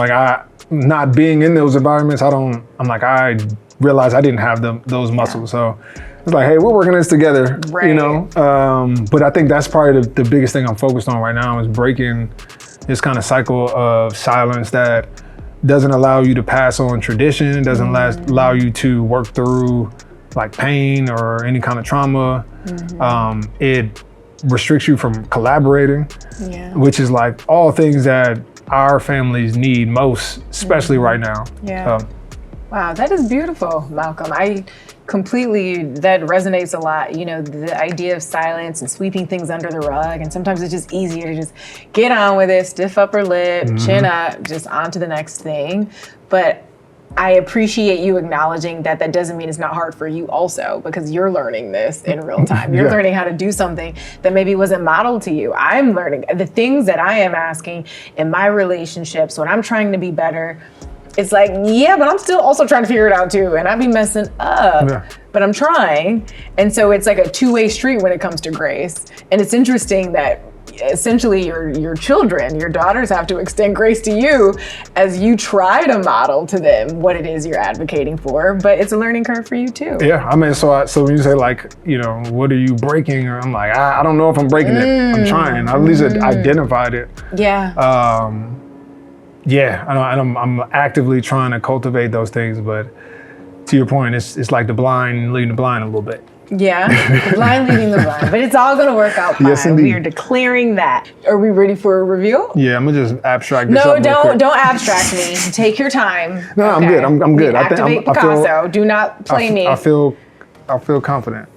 not being in those environments, I realized I didn't have those muscles. So it's hey, we're working this together, But I think that's probably the biggest thing I'm focused on right now is breaking this kind of cycle of silence that doesn't allow you to pass on tradition, doesn't allow you to work through pain or any kind of trauma. It restricts you from collaborating, which is all things that our families need most, especially right now. Yeah. Wow, that is beautiful, Malcolm. That resonates a lot. The idea of silence and sweeping things under the rug. And sometimes it's just easier to just get on with it, stiff upper lip, chin up, just on to the next thing. But I appreciate you acknowledging that doesn't mean it's not hard for you also, because you're learning this in real time. You're learning how to do something that maybe wasn't modeled to you. I'm learning the things that I am asking in my relationships when I'm trying to be better. It's like, yeah, but I'm still also trying to figure it out too. And I be messing up, but I'm trying. And so it's like a two-way street when it comes to grace. And it's interesting that essentially your children, your daughters have to extend grace to you as you try to model to them what it is you're advocating for, but it's a learning curve for you too. Yeah, I mean, so when you say like, you know, what are you breaking? Or I'm like, I don't know if I'm breaking it. I'm trying. I at least identified it. Yeah. I'm actively trying to cultivate those things, but to your point, it's like the blind leading the blind a little bit. Yeah, the blind leading the blind, but it's all gonna work out fine. Yes, indeed. We are declaring that. Are we ready for a reveal? Yeah, I'm gonna just abstract this No, up real quick. don't abstract me. Take your time. No, okay? I'm good. I'm good. Activate Picasso. Do not play me. I feel confident.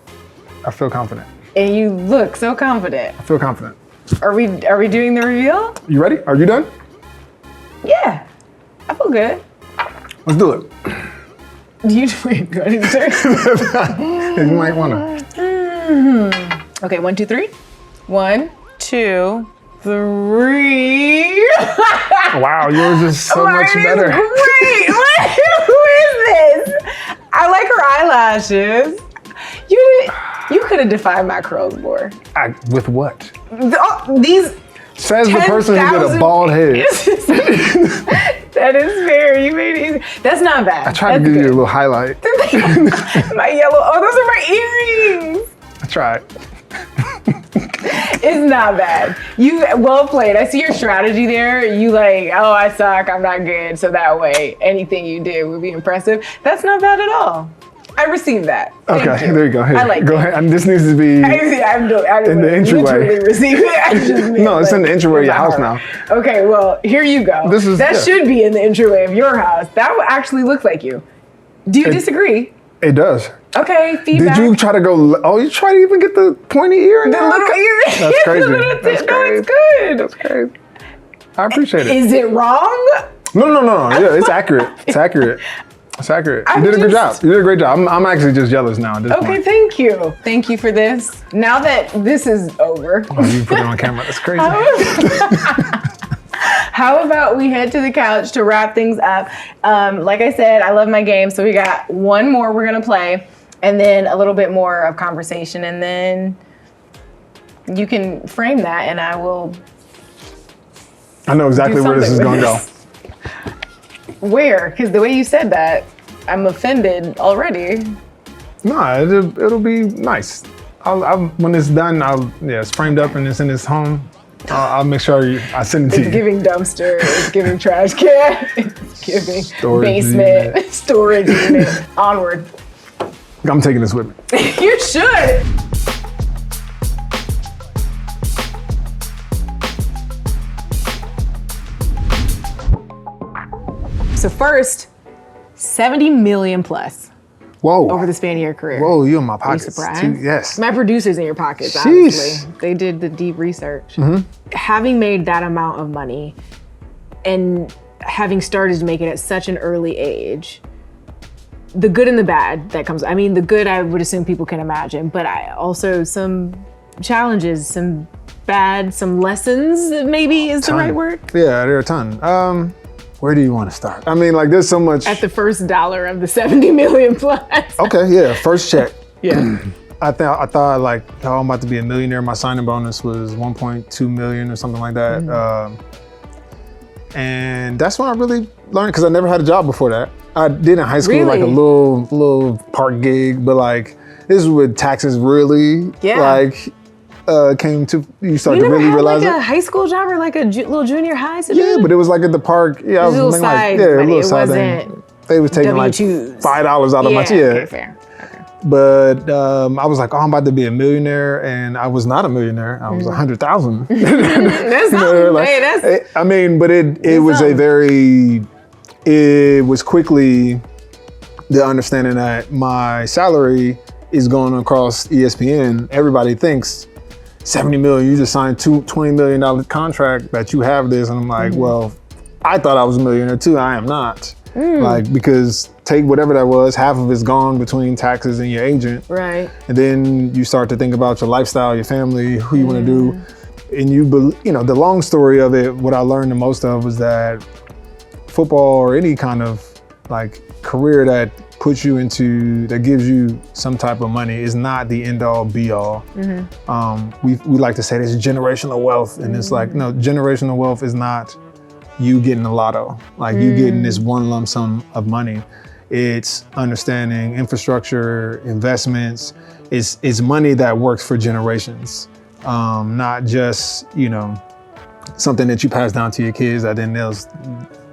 I feel confident. And you look so confident. I feel confident. Are we doing the reveal? You ready? Are you done? Yeah, I feel good. Let's do it. You might wanna. Okay, 1, 2, 3. 1, 2, 3. Wow, yours is so much better. Wait, who is this? I like her eyelashes. You could have defined my curls more. With what? These. Says the person who got a bald head. That is fair. You made it easy. That's not bad. I tried to give you a little highlight. My yellow. Oh, those are my earrings. I tried. It's not bad. You well played. I see your strategy there. You like, oh, I suck. I'm not good. So that way, anything you did would be impressive. That's not bad at all. I received that. Thank Okay, you. there you go. Here, I like go it. ahead. And this needs to be in the entryway. Receive it. No, it's in the entryway of your house now. Okay, well, here you go. That should be in the entryway of your house. That would actually look like you. Do you disagree? It does. Okay, feedback. Did you try to go? Oh, you try to even get the pointy ear in the there? little ear? That's crazy. That's crazy. No, it's good. That's crazy. I appreciate it. Is it wrong? No. Yeah, it's accurate. It's accurate. It's accurate. You did a good job. You did a great job. I'm actually just jealous now at this point. Okay, thank you. Thank you for this. Now that this is over. Oh, you put it on camera. That's crazy. How about we head to the couch to wrap things up? Like I said, I love my game, so we got one more we're gonna play, and then a little bit more of conversation, and then you can frame that, and I will. I know exactly where this is gonna go. Where? Because the way you said that, I'm offended already. No, it'll be nice. When it's done, it's framed up and it's in his home. I'll make sure I send it to you. It's giving dumpster, it's giving trash can, it's giving basement, storage unit, onward. I'm taking this with me. You should. So first, 70 million plus. Whoa. Over the span of your career. Whoa, you in my pockets. Are you surprised? Yes. My producer's in your pockets, Jeez. honestly. They did the deep research. Having made that amount of money and having started to make it at such an early age, the good and the bad that comes, I mean, the good I would assume people can imagine, but also some challenges, some bad, some lessons maybe is the right word. Yeah, there are a ton. Where do you want to start? I mean, like, there's so much. At the first dollar of the 70 million plus. Okay, yeah, first check. Yeah. I thought like, oh, I'm about to be a millionaire. My signing bonus was 1.2 million or something like that. And that's when I really learned, because I never had a job before that. I did in high school, like a little part gig, but like, this is with taxes really, came to, you start to really realize like a high school job or like a little junior high? Yeah, but it was like at the park. Yeah, I was a little side money. A little it side wasn't thing. They was taking W2s. like $5 out of my Okay, fair. Okay. But I was like, oh, I'm about to be a millionaire, and I was not a millionaire. I was 100,000. That's something. I mean, but it was it was quickly the understanding that my salary is going across ESPN. Everybody thinks 70 million, you just signed $20 million contract that you have this. And I'm like, well, I thought I was a millionaire too. I am not. Like, because take whatever that was, half of it's gone between taxes and your agent. Right. And then you start to think about your lifestyle, your family, who you want to do. And you know, the long story of it, what I learned the most of was that football or any kind of like career that puts you into, that gives you some type of money is not the end all be all. We like to say this is generational wealth, and it's like, no, generational wealth is not you getting a lotto, like you getting this one lump sum of money. It's understanding infrastructure, investments. It's money that works for generations, not just, you know, something that you pass down to your kids that then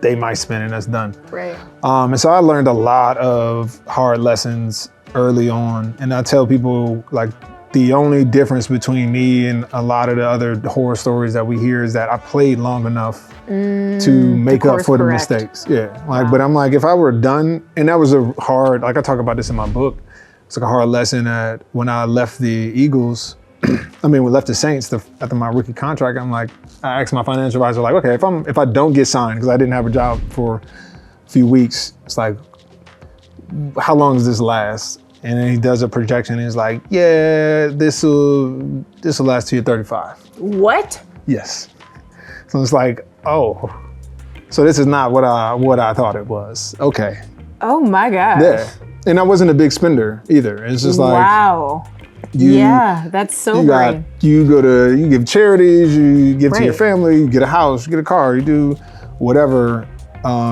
they might spend and that's done. Right. And so I learned a lot of hard lessons early on. And I tell people, like, the only difference between me and a lot of the other horror stories that we hear is that I played long enough to make up for the mistakes. Yeah. Like, but I'm like, if I were done, and that was a hard, like I talk about this in my book, it's like a hard lesson that when I left the Eagles, we left the Saints after my rookie contract, I'm like, I asked my financial advisor, like, okay, if I don't get signed, because I didn't have a job for a few weeks, it's like, how long does this last? And then he does a projection and he's like, yeah, this will last till you're 35. What? Yes. So it's like, oh, so this is not what I thought it was. Okay. Oh my gosh. Yeah. And I wasn't a big spender either. It's just like, wow. Yeah, that's sobering. You give charities, you give to your family, you get a house, you get a car, you do whatever,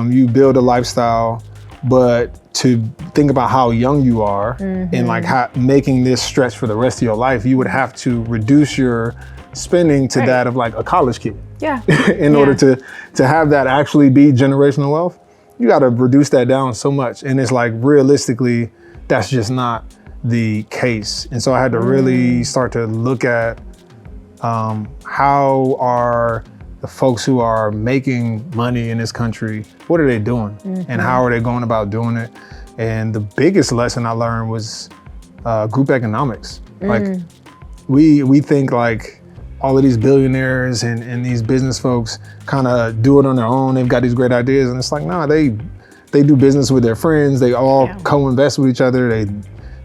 you build a lifestyle, but to think about how young you are and like making this stretch for the rest of your life, you would have to reduce your spending to that of like a college kid. Yeah. In order to have that actually be generational wealth, you got to reduce that down so much. And it's like, realistically, that's just not the case. And so I had to really start to look at how are the folks who are making money in this country, what are they doing? And how are they going about doing it? And the biggest lesson I learned was group economics. Like we think like all of these billionaires and these business folks kind of do it on their own. They've got these great ideas, and it's like, nah, they do business with their friends. They all co-invest with each other. They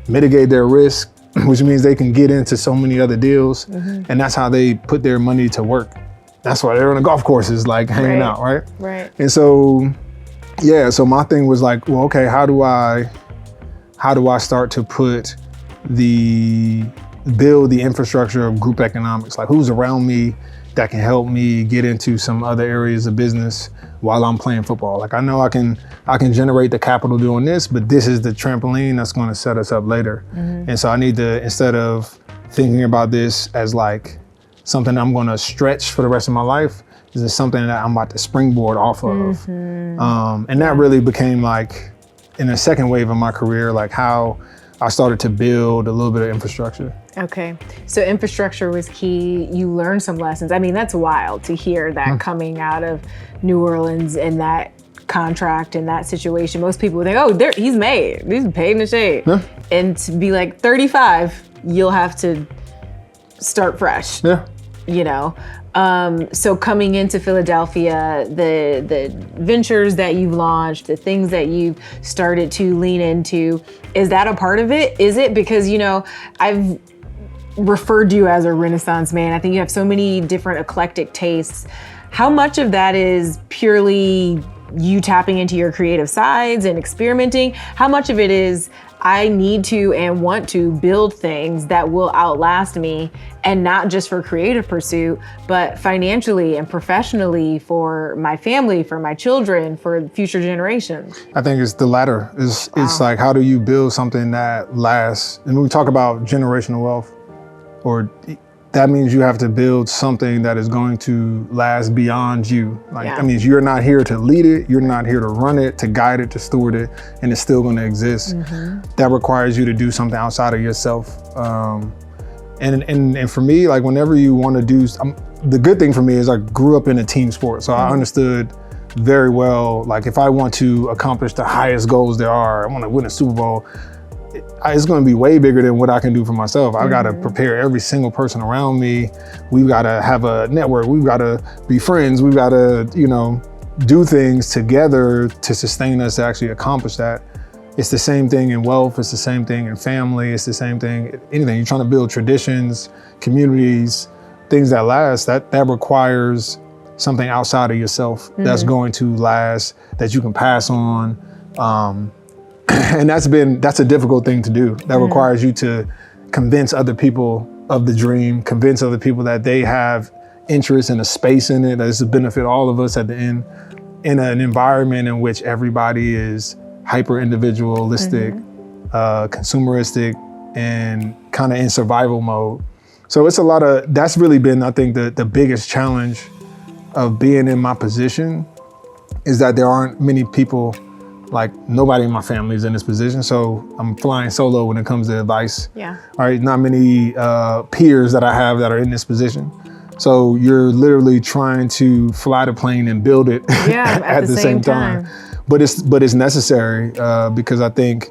mitigate their risk, which means they can get into so many other deals. And that's how they put their money to work. That's why they're on the golf courses, like hanging out, right? Right. And so, so my thing was like, well, okay, how do I start to build the infrastructure of group economics? Like, who's around me that can help me get into some other areas of business while I'm playing football? Like, I know I can generate the capital doing this, but this is the trampoline that's going to set us up later. And so I need to, instead of thinking about this as like something I'm going to stretch for the rest of my life, this is something that I'm about to springboard off of. And that really became like, in the second wave of my career, like how I started to build a little bit of infrastructure. Okay, so infrastructure was key. You learned some lessons. I mean, that's wild to hear that coming out of New Orleans and that contract and that situation. Most people would think, oh, he's paid in the shade. And to be like 35, you'll have to start fresh. You know, so coming into Philadelphia, the ventures that you've launched, the things that you've started to lean into, is that a part of it? Is it? Because, you know, I've referred to you as a Renaissance man. I think you have so many different eclectic tastes. How much of that is purely you tapping into your creative sides and experimenting? How much of it is I need to and want to build things that will outlast me, and not just for creative pursuit, but financially and professionally for my family, for my children, for future generations? I think it's the latter. It's like, how do you build something that lasts? And when we talk about generational wealth, or that means you have to build something that is going to last beyond you. Like, that means you're not here to lead it, you're not here to run it, to guide it, to steward it, and it's still gonna exist. That requires you to do something outside of yourself. And for me, like, whenever you wanna do, the good thing for me is I grew up in a team sport, so I understood very well, like, if I want to accomplish the highest goals there are, I wanna win a Super Bowl, it's going to be way bigger than what I can do for myself. I've got to prepare every single person around me. We've got to have a network. We've got to be friends. We've got to, do things together to sustain us to actually accomplish that. It's the same thing in wealth. It's the same thing in family. It's the same thing, anything. You're trying to build traditions, communities, things that last. That requires something outside of yourself that's going to last, that you can pass on. And that's a difficult thing to do. That requires you to convince other people of the dream, convince other people that they have interest and a space in it, that it's to benefit all of us at the end, in an environment in which everybody is hyper individualistic, consumeristic, and kind of in survival mode. So it's a lot of, that's really been, I think, the biggest challenge of being in my position, is that there aren't many people, like nobody in my family is in this position. So I'm flying solo when it comes to advice. Yeah. All right, not many peers that I have that are in this position. So you're literally trying to fly the plane and build it at the same time. But it's necessary because I think,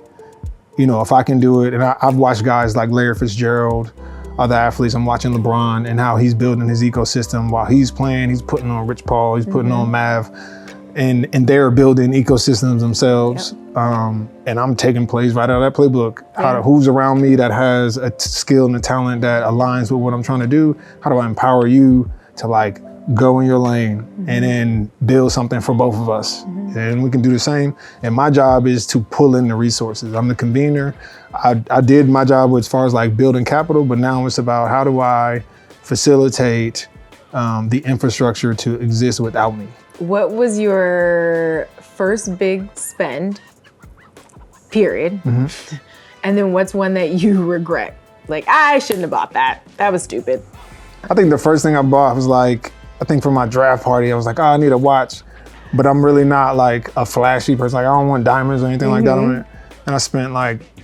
if I can do it, and I've watched guys like Larry Fitzgerald, other athletes, I'm watching LeBron and how he's building his ecosystem while he's playing. He's putting on Rich Paul, he's putting on Mav, and they're building ecosystems themselves. And I'm taking plays right out of that playbook. Who's around me that has a skill and a talent that aligns with what I'm trying to do? How do I empower you to go in your lane and then build something for both of us? And we can do the same. And my job is to pull in the resources. I'm the convener. I did my job as far as building capital, but now it's about how do I facilitate the infrastructure to exist without me. What was your first big spend, period? And then what's one that you regret? I shouldn't have bought that. That was stupid. I think the first thing I bought was I think for my draft party, I was I need a watch, but I'm really not a flashy person. I don't want diamonds or anything like that on it. And I spent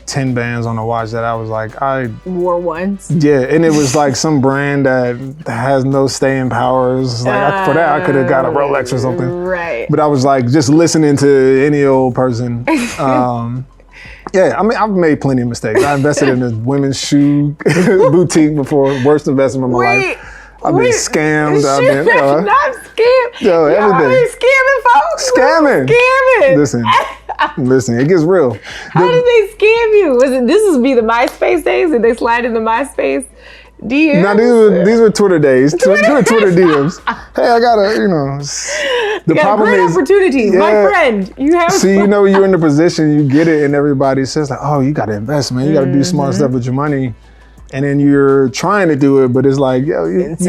10 bands on a watch that I was I wore once. Yeah, and it was some brand that has no staying power. It was for that I could have got a Rolex or something. Right. But I was just listening to any old person. Yeah, I mean, I've made plenty of mistakes. I invested in a women's shoe boutique before, worst investment of my life. I've been scammed. Not scammed. Yo, everything. Scamming folks. Scamming. Listen, it gets real. How did they scam you? This would be the MySpace days? Did they slide into MySpace DMs? No, these were Twitter days. Twitter DMs. Hey, I got the problem great is opportunity. My friend, you have. See, you're in the position, you get it, and everybody says oh, you got to invest, man. You got to do smart stuff with your money. And then you're trying to do it, but it's so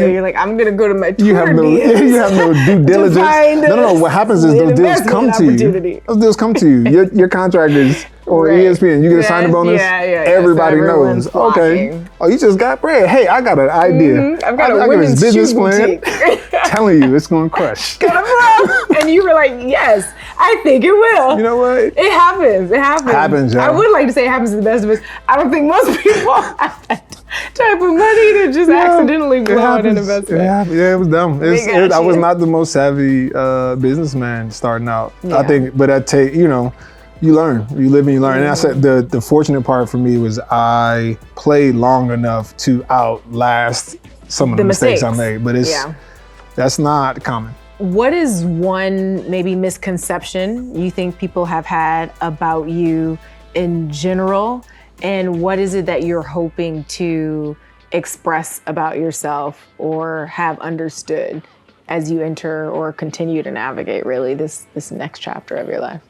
you're I'm gonna go to my Twitter you have no due diligence. No. What happens is those deals come to you. Those deals come to you. Your contractors or ESPN, you get a signing bonus. Everybody knows. Okay. Oh, you just got bread. Hey, I got an idea. I've got a women's business plan. Telling you, it's gonna crush. And you were yes, I think it will. You know what? It happens. Yo. I would like to say it happens to the best of us. I don't think most people have that type of money to just accidentally blow it in investment. Yeah, it was dumb. I was not the most savvy businessman starting out. I think, but you learn, you live and you learn. And I said the fortunate part for me was I played long enough to outlast some of the mistakes I made, but that's not common. What is one maybe misconception you think people have had about you in general? And what is it that you're hoping to express about yourself or have understood as you enter or continue to navigate really this next chapter of your life?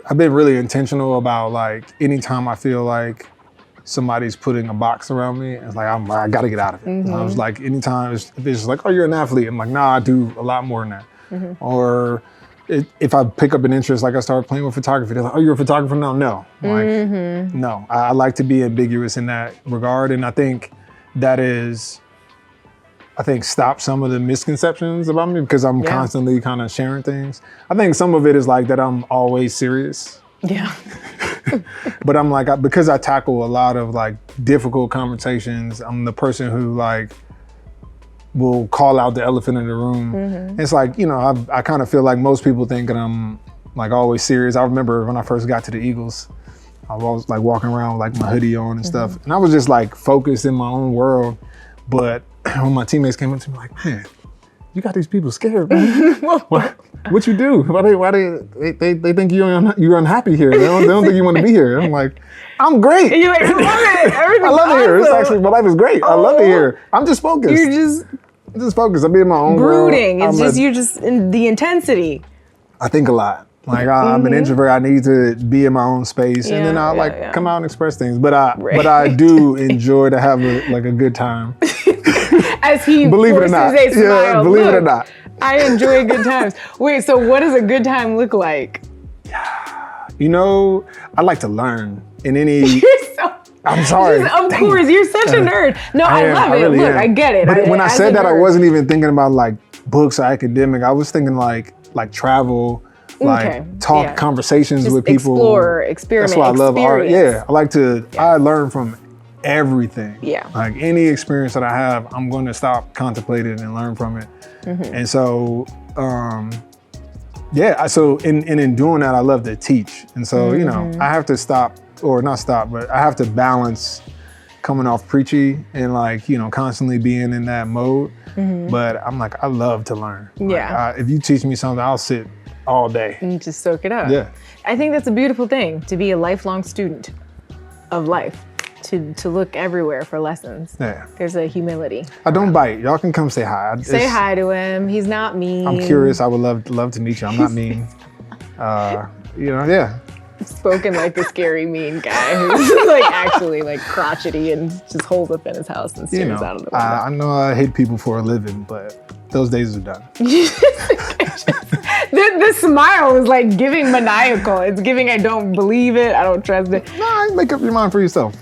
I've been really intentional about anytime I feel somebody's putting a box around me, it's I gotta get out of it. I was anytime if it's oh, you're an athlete, I'm nah, I do a lot more than that. Or if I pick up an interest, I started playing with photography, they're oh, you're a photographer now? No. No. I like to be ambiguous in that regard, and I think that is, stop some of the misconceptions about me because I'm constantly kind of sharing things. I think some of it is that I'm always serious. Yeah. But I'm because I tackle a lot of difficult conversations, I'm the person who will call out the elephant in the room. It's I kind of feel most people think that I'm always serious. I remember when I first got to the Eagles, I was walking around with my hoodie on and stuff. And I was just focused in my own world. But when my teammates came up to me man, you got these people scared, man. What you do? Why they think you're unhappy here? They don't think you want to be here. I'm like, I'm great. And you're like, I love it. I love it here. It's actually, my life is great. I love it here. I'm just focused. I'm just focused. I'm in my own brooding. world. You're just in the intensity. I think a lot. Like I'm an introvert. I need to be in my own space, and then I come out and express things. But I do enjoy to have a good time. As he believe it or not, a smile. yeah, believe it or not, I enjoy good times. Wait, so what does a good time look like? You know, I like to learn in any. You're so. I'm sorry. Of course, you're such a nerd. No, I love it. Really Look, I get it. But when I said that, I wasn't even thinking about like books or academic. I was thinking like travel, like talk conversations just with people. Explore, experiment. That's why I love art. Yeah, I like to. I learn from everything. Yeah. Like any experience that I have, I'm going to stop, contemplate it, and learn from it. And so, so in doing that, I love to teach. And so, you know, I have to but I have to balance coming off preachy and like, you know, constantly being in that mode. But I'm like, I love to learn. Yeah. Like, if you teach me something, I'll sit all day. And just soak it up. Yeah. I think that's a beautiful thing, to be a lifelong student of life. To look everywhere for lessons. Yeah. There's a humility. I don't bite. Y'all can come say hi. Say hi to him. He's not mean. I'm curious. I would love to meet you. I'm not mean. You know, yeah. Spoken like the scary mean guy who's like actually like crotchety and just holds up in his house and stares out of the window. I know I hate people for a living, but those days are done. The smile is like giving maniacal. It's giving I don't believe it. I don't trust it. No, make up your mind for yourself.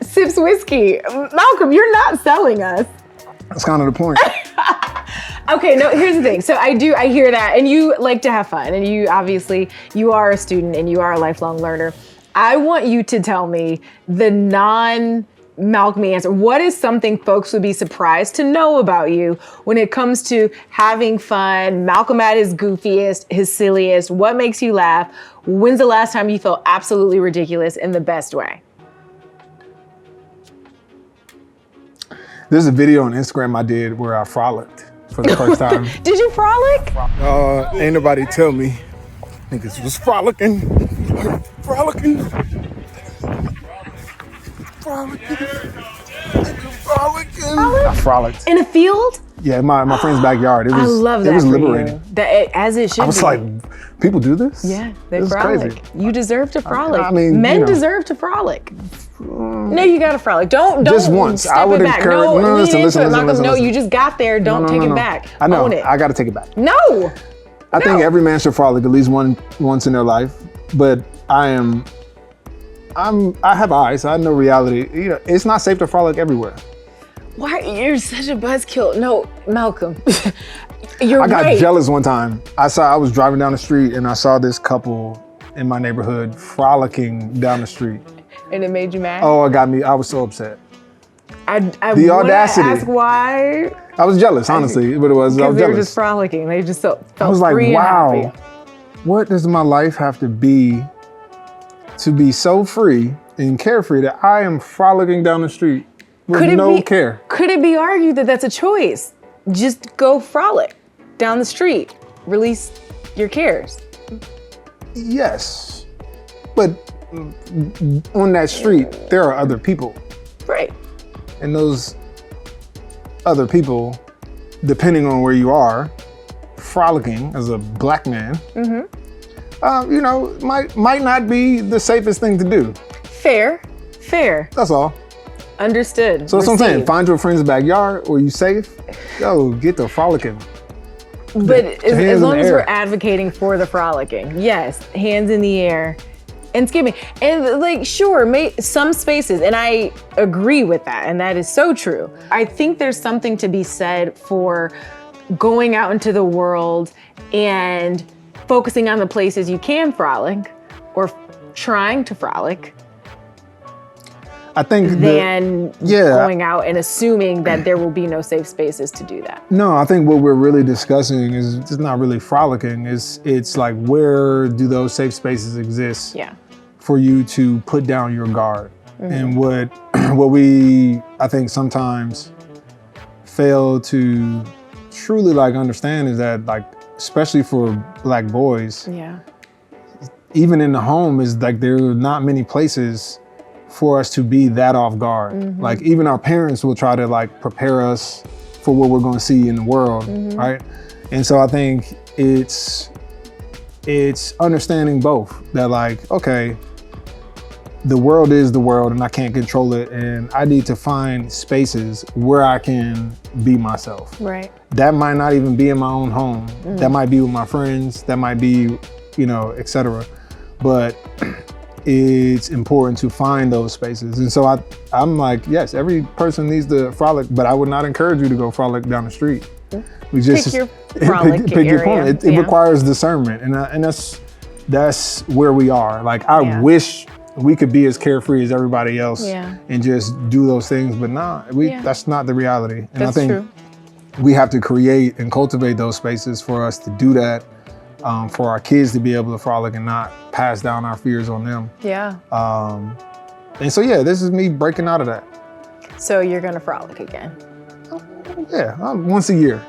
Sips whiskey. Malcolm, you're not selling us. That's kind of the point. Okay, no, here's the thing. So I hear that, and you like to have fun, and you are a student and you are a lifelong learner. I want you to tell me the non-Malcolm answer. What is something folks would be surprised to know about you when it comes to having fun, Malcolm at his goofiest, his silliest? What makes you laugh? When's the last time you felt absolutely ridiculous in the best way? There's a video on Instagram I did where I frolicked for the first time. Did you frolic? Ain't nobody tell me. Niggas was frolicking. I frolicked. In a field? Yeah, my friend's backyard. I love that. It was liberating. As it should be. I was like, people do this? Yeah, they this frolic. Crazy. You deserve to frolic. I mean, men deserve to frolic. No, you gotta frolic. Don't just once. Step I would it back. encourage. No, listen. No, you just got there. Don't take it back. I know. Own it. I gotta take it back. No. I think every man should frolic at least once in their life. But I have eyes. I know reality. You know, it's not safe to frolic everywhere. Why? You're such a buzzkill. No, Malcolm. I got jealous one time. I was driving down the street and I saw this couple in my neighborhood frolicking down the street. And it made you mad? Oh, it got me. I was so upset. The audacity. Ask why. I was jealous, honestly, but I was jealous. They were just frolicking. They just felt I was like, free wow, and happy. What does my life have to be so free and carefree that I am frolicking down the street with no care? Could it be argued that that's a choice? Just go frolic down the street, release your cares. Yes, but on that street, there are other people. Right. And those other people, depending on where you are, frolicking as a black man, you know, might not be the safest thing to do. Fair. That's all. Understood. So that's what I'm saying. Find your friend's backyard where you safe. Yo, get the frolicking. But as long as we're advocating for the frolicking, yes, hands in the air and skipping. And like, sure, some spaces, and I agree with that, and that is so true. I think there's something to be said for going out into the world and focusing on the places you can frolic or trying to frolic. I think going out and assuming that there will be no safe spaces to do that. No, I think what we're really discussing is it's not really frolicking. It's like, where do those safe spaces exist for you to put down your guard? And what we, I think, sometimes fail to truly like understand is that like, especially for Black boys, Yeah. even in the home is like there are not many places for us to be that off guard. Like even our parents will try to like prepare us for what we're going to see in the world, right? And so I think it's understanding both that like, okay, the world is the world and I can't control it, and I need to find spaces where I can be myself. Right. That might not even be in my own home. That might be with my friends. That might be, you know, etc. But it's important to find those spaces. And so I'm like, yes, every person needs to frolic, but I would not encourage you to go frolic down the street. We just Pick your frolic pick your area. corner. It requires discernment, and that's where we are. Like I wish we could be as carefree as everybody else and just do those things, but that's not the reality. And That's I think true. we have to create and cultivate those spaces for us to do that, for our kids to be able to frolic and not pass down our fears on them. Yeah. And so, yeah, this is me breaking out of that. So you're gonna frolic again. Yeah, once a year.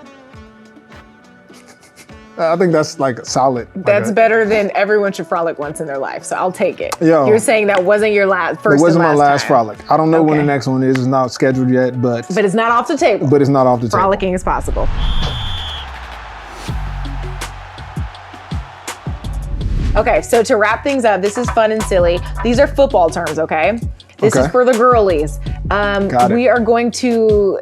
I think that's like solid. That's better than everyone should frolic once in their life. So I'll take it. Yo, you're saying that wasn't your first. It wasn't my last time. frolic. I don't know when the Okay. next one is. It's not scheduled yet, but But it's not off the table. it's not off the table. Frolicking is possible. Okay, so to wrap things up, this is fun and silly. These are football terms, okay? This is Okay. for the girlies. Got it. We are going to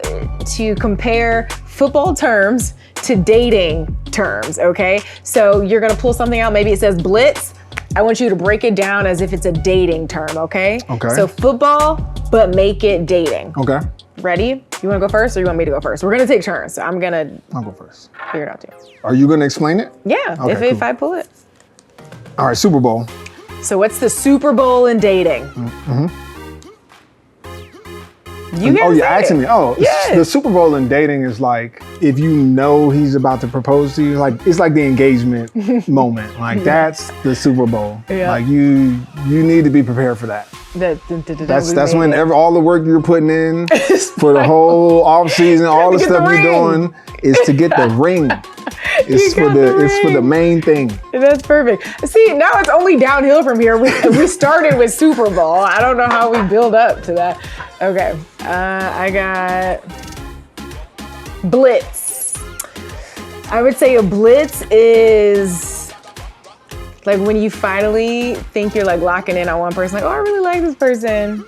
compare football terms to dating terms, okay? So you're gonna pull something out, maybe it says blitz. I want you to break it down as if it's a dating term, okay? Okay. So football, but make it dating. Okay, Ready? You wanna go first or you want me to go first? We're gonna take turns, so I'm gonna I'll go first. figure it out too. Are you gonna explain it? Yeah, Okay, if cool. I pull it. All right, Super Bowl. So what's the Super Bowl in dating? You Oh, gotta you're say asking it. me. Oh, Yes. the Super Bowl in dating is like if you know he's about to propose to you, like it's like the engagement moment. Like that's the Super Bowl. Yeah. Like you need to be prepared for that. That's when all the work you're putting in for the whole off season, all the get stuff the you're ring. doing is to get the ring. It's got it's for the ring. main thing. That's perfect. See, now it's only downhill from here. We started with Super Bowl. I don't know how we build up to that. Okay, I got blitz. I would say a blitz is like when you finally think you're like locking in on one person, like, oh, I really like this person.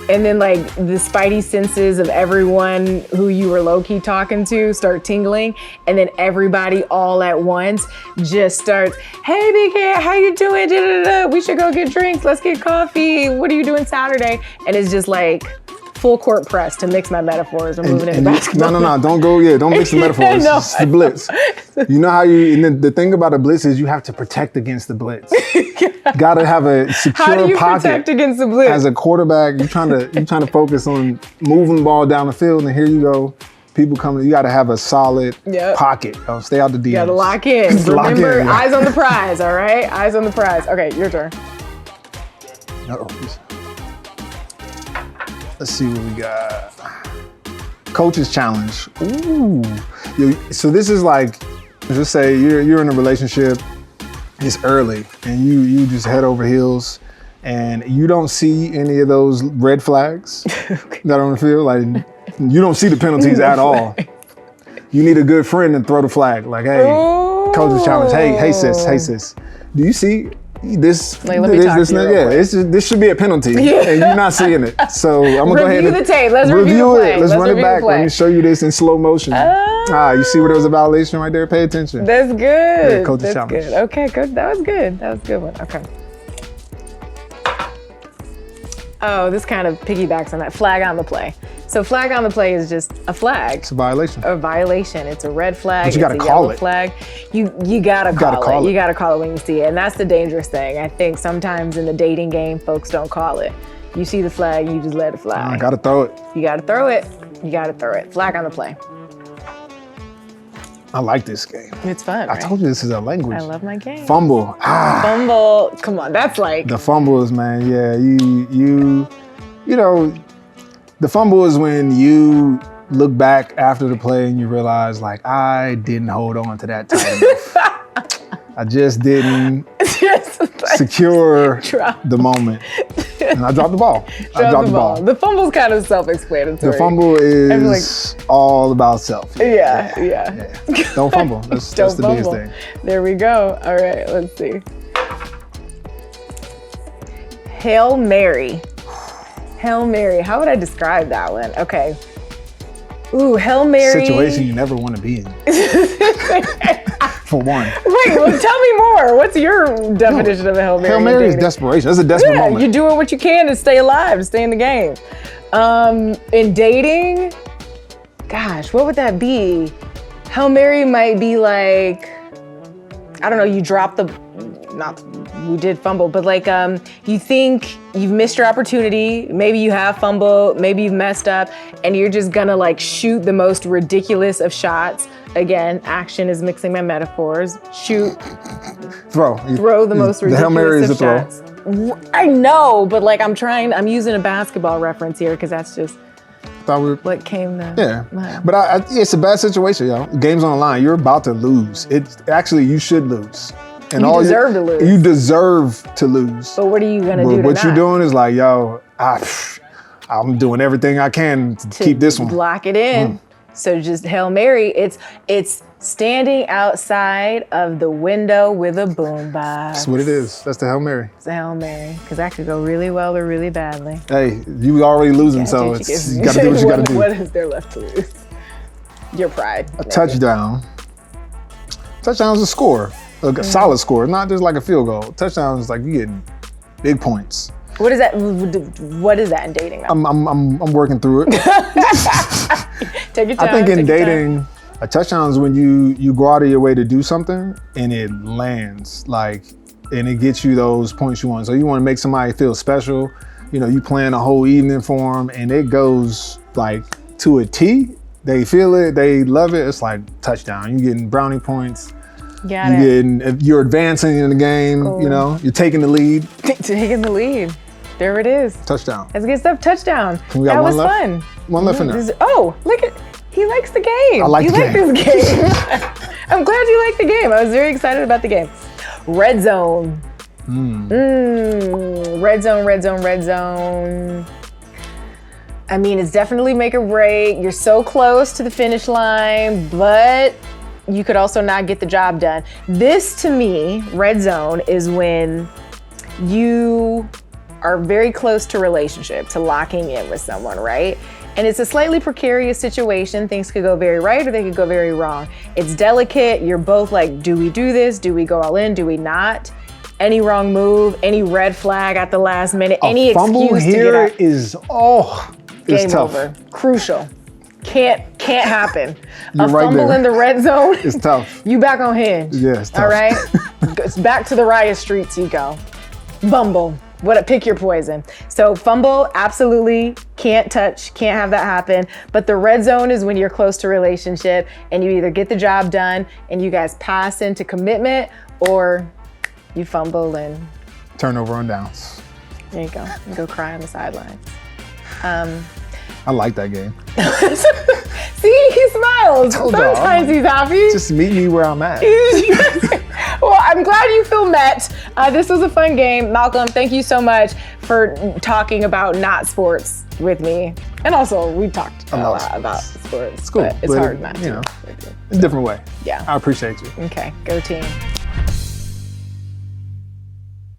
And then like the spidey senses of everyone who you were low-key talking to start tingling, and then everybody all at once just starts, hey big cat, how you doing? Da-da-da-da. We should go get drinks, let's get coffee. What are you doing Saturday? And it's just like full court press, to mix my metaphors. We're moving into basketball. No, don't go. Yeah, don't mix the metaphors. No, It's the blitz. You know how and the thing about a blitz is you have to protect against the blitz. Got to have a secure How do you pocket. protect against the blitz? As a quarterback, you're trying to focus on moving the ball down the field, and here you go. People coming. You got to have a solid pocket. Stay out the DMs. You gotta lock in. Lock Remember, in. eyes on the prize, all right? Eyes on the prize. Okay, your turn. Uh-oh. Let's see what we got. Coach's challenge. Ooh. So this is like, just say you're in a relationship, it's early, and you just head over heels, and you don't see any of those red flags that on the field. Like you don't see the penalties at all. You need a good friend to throw the flag. Like, hey, coach's challenge. Hey sis. Do you see this? Like, let me talk to you real quick. This should be a penalty, and you're not seeing it. So I'm gonna go ahead and Review the tape. Let's review the play. Let's run it review back. the play. Let me show you this in slow motion. You see where there was a violation right there? Pay attention. That's good. Yeah, coach's That's challenge. good. Okay, good. That was good. That was a good one. Okay. Oh, this kind of piggybacks on that. Flag on the play. So flag on the play is just a flag. It's a violation. A violation. It's a red flag. But you gotta it's a call yellow it. flag. You gotta call call it. it. You gotta call it when you see it. And that's the dangerous thing. I think sometimes in the dating game, folks don't call it. You see the flag, you just let it fly. I gotta throw it. You gotta throw it. You gotta throw it. Flag on the play. I like this game. It's fun, I right? told you this is a language. I love my game. Fumble. Fumble. Come on, that's like The fumbles, man. Yeah, you know, the fumble is when you look back after the play and you realize like, I didn't hold on to that tight enough. I just didn't secure the moment. And I dropped the ball. I dropped the ball. The fumble's kind of self-explanatory. The fumble is all about self. Yeah. Don't fumble. That's the biggest thing. There we go. All right, let's see. Hail Mary. Hail Mary. How would I describe that one? Okay. Ooh, Hail Mary. Situation you never want to be in. For one. Wait, well, tell me more. What's your definition of a Hail Mary? Hail Mary is desperation. That's a desperate moment. You're doing what you can to stay alive, to stay in the game. In dating, gosh, what would that be? Hail Mary might be like, I don't know, you drop we did fumble, but like you think you've missed your opportunity, maybe you have fumbled, maybe you've messed up, and you're just gonna like shoot the most ridiculous of shots. Again, action is mixing my metaphors. Shoot. Throw the most ridiculous the Hail Mary is of shots. I know, but like I'm using a basketball reference here because that's just what came to mind. But it's a bad situation, yo. Game's on the line. You're about to lose. Actually, you should lose. And you deserve to lose. You deserve to lose. But what are you gonna do? What you're doing is like, yo, I'm doing everything I can to keep this one. Lock it in. So just Hail Mary. It's standing outside of the window with a boombox. That's what it is. That's the Hail Mary. It's a Hail Mary, because that could go really well or really badly. Hey, you already losing, so you gotta do what you gotta do. What is there left to lose? Your pride. A touchdown. Touchdown is a score. A solid score, not just like a field goal. Touchdown is like you getting big points. What is that? What is that in dating? I'm working through it. Take your time. I think in dating, a touchdown is when you go out of your way to do something and it lands, and it gets you those points you want. So you want to make somebody feel special. You know, you plan a whole evening for them, and it goes like to a T. They feel it, they love it. It's like touchdown. You're getting brownie points. You're advancing in the game. Cool. You know, you're taking the lead. Taking the lead. There it is. Touchdown. That's good stuff. Touchdown. That was fun. One left in there. Oh, look at, he likes the game. I like the game. You like this game. I'm glad you like the game. I was very excited about the game. Red zone. Red zone. I mean, it's definitely make or break. You're so close to the finish line, but you could also not get the job done. This, to me, red zone is when you are very close to relationship, to locking in with someone, right? And it's a slightly precarious situation. Things could go very right or they could go very wrong. It's delicate. You're both like, do we do this? Do we go all in? Do we not? Any wrong move, any red flag at the last minute, any excuse to get out. Is game tough. Over. Crucial. Can't happen. You're a fumble there. in the red zone. It's tough. You back on hinge. Yeah, it's tough. All right? It's back to the riot streets you go. Bumble. Pick your poison. So fumble, absolutely can't touch, can't have that happen. But the red zone is when you're close to relationship and you either get the job done and you guys pass into commitment, or you fumble and turnover on downs. There you go. You go cry on the sidelines. I like that game. See, he smiles. Sometimes he's happy. Just meet me where I'm at. Well, I'm glad you feel met. This was a fun game. Malcolm, thank you so much for talking about not sports with me. And also, we talked a lot about sports. It's cool. But it's hard not to. You know, it's a different way. Yeah. I appreciate you. Okay, go team.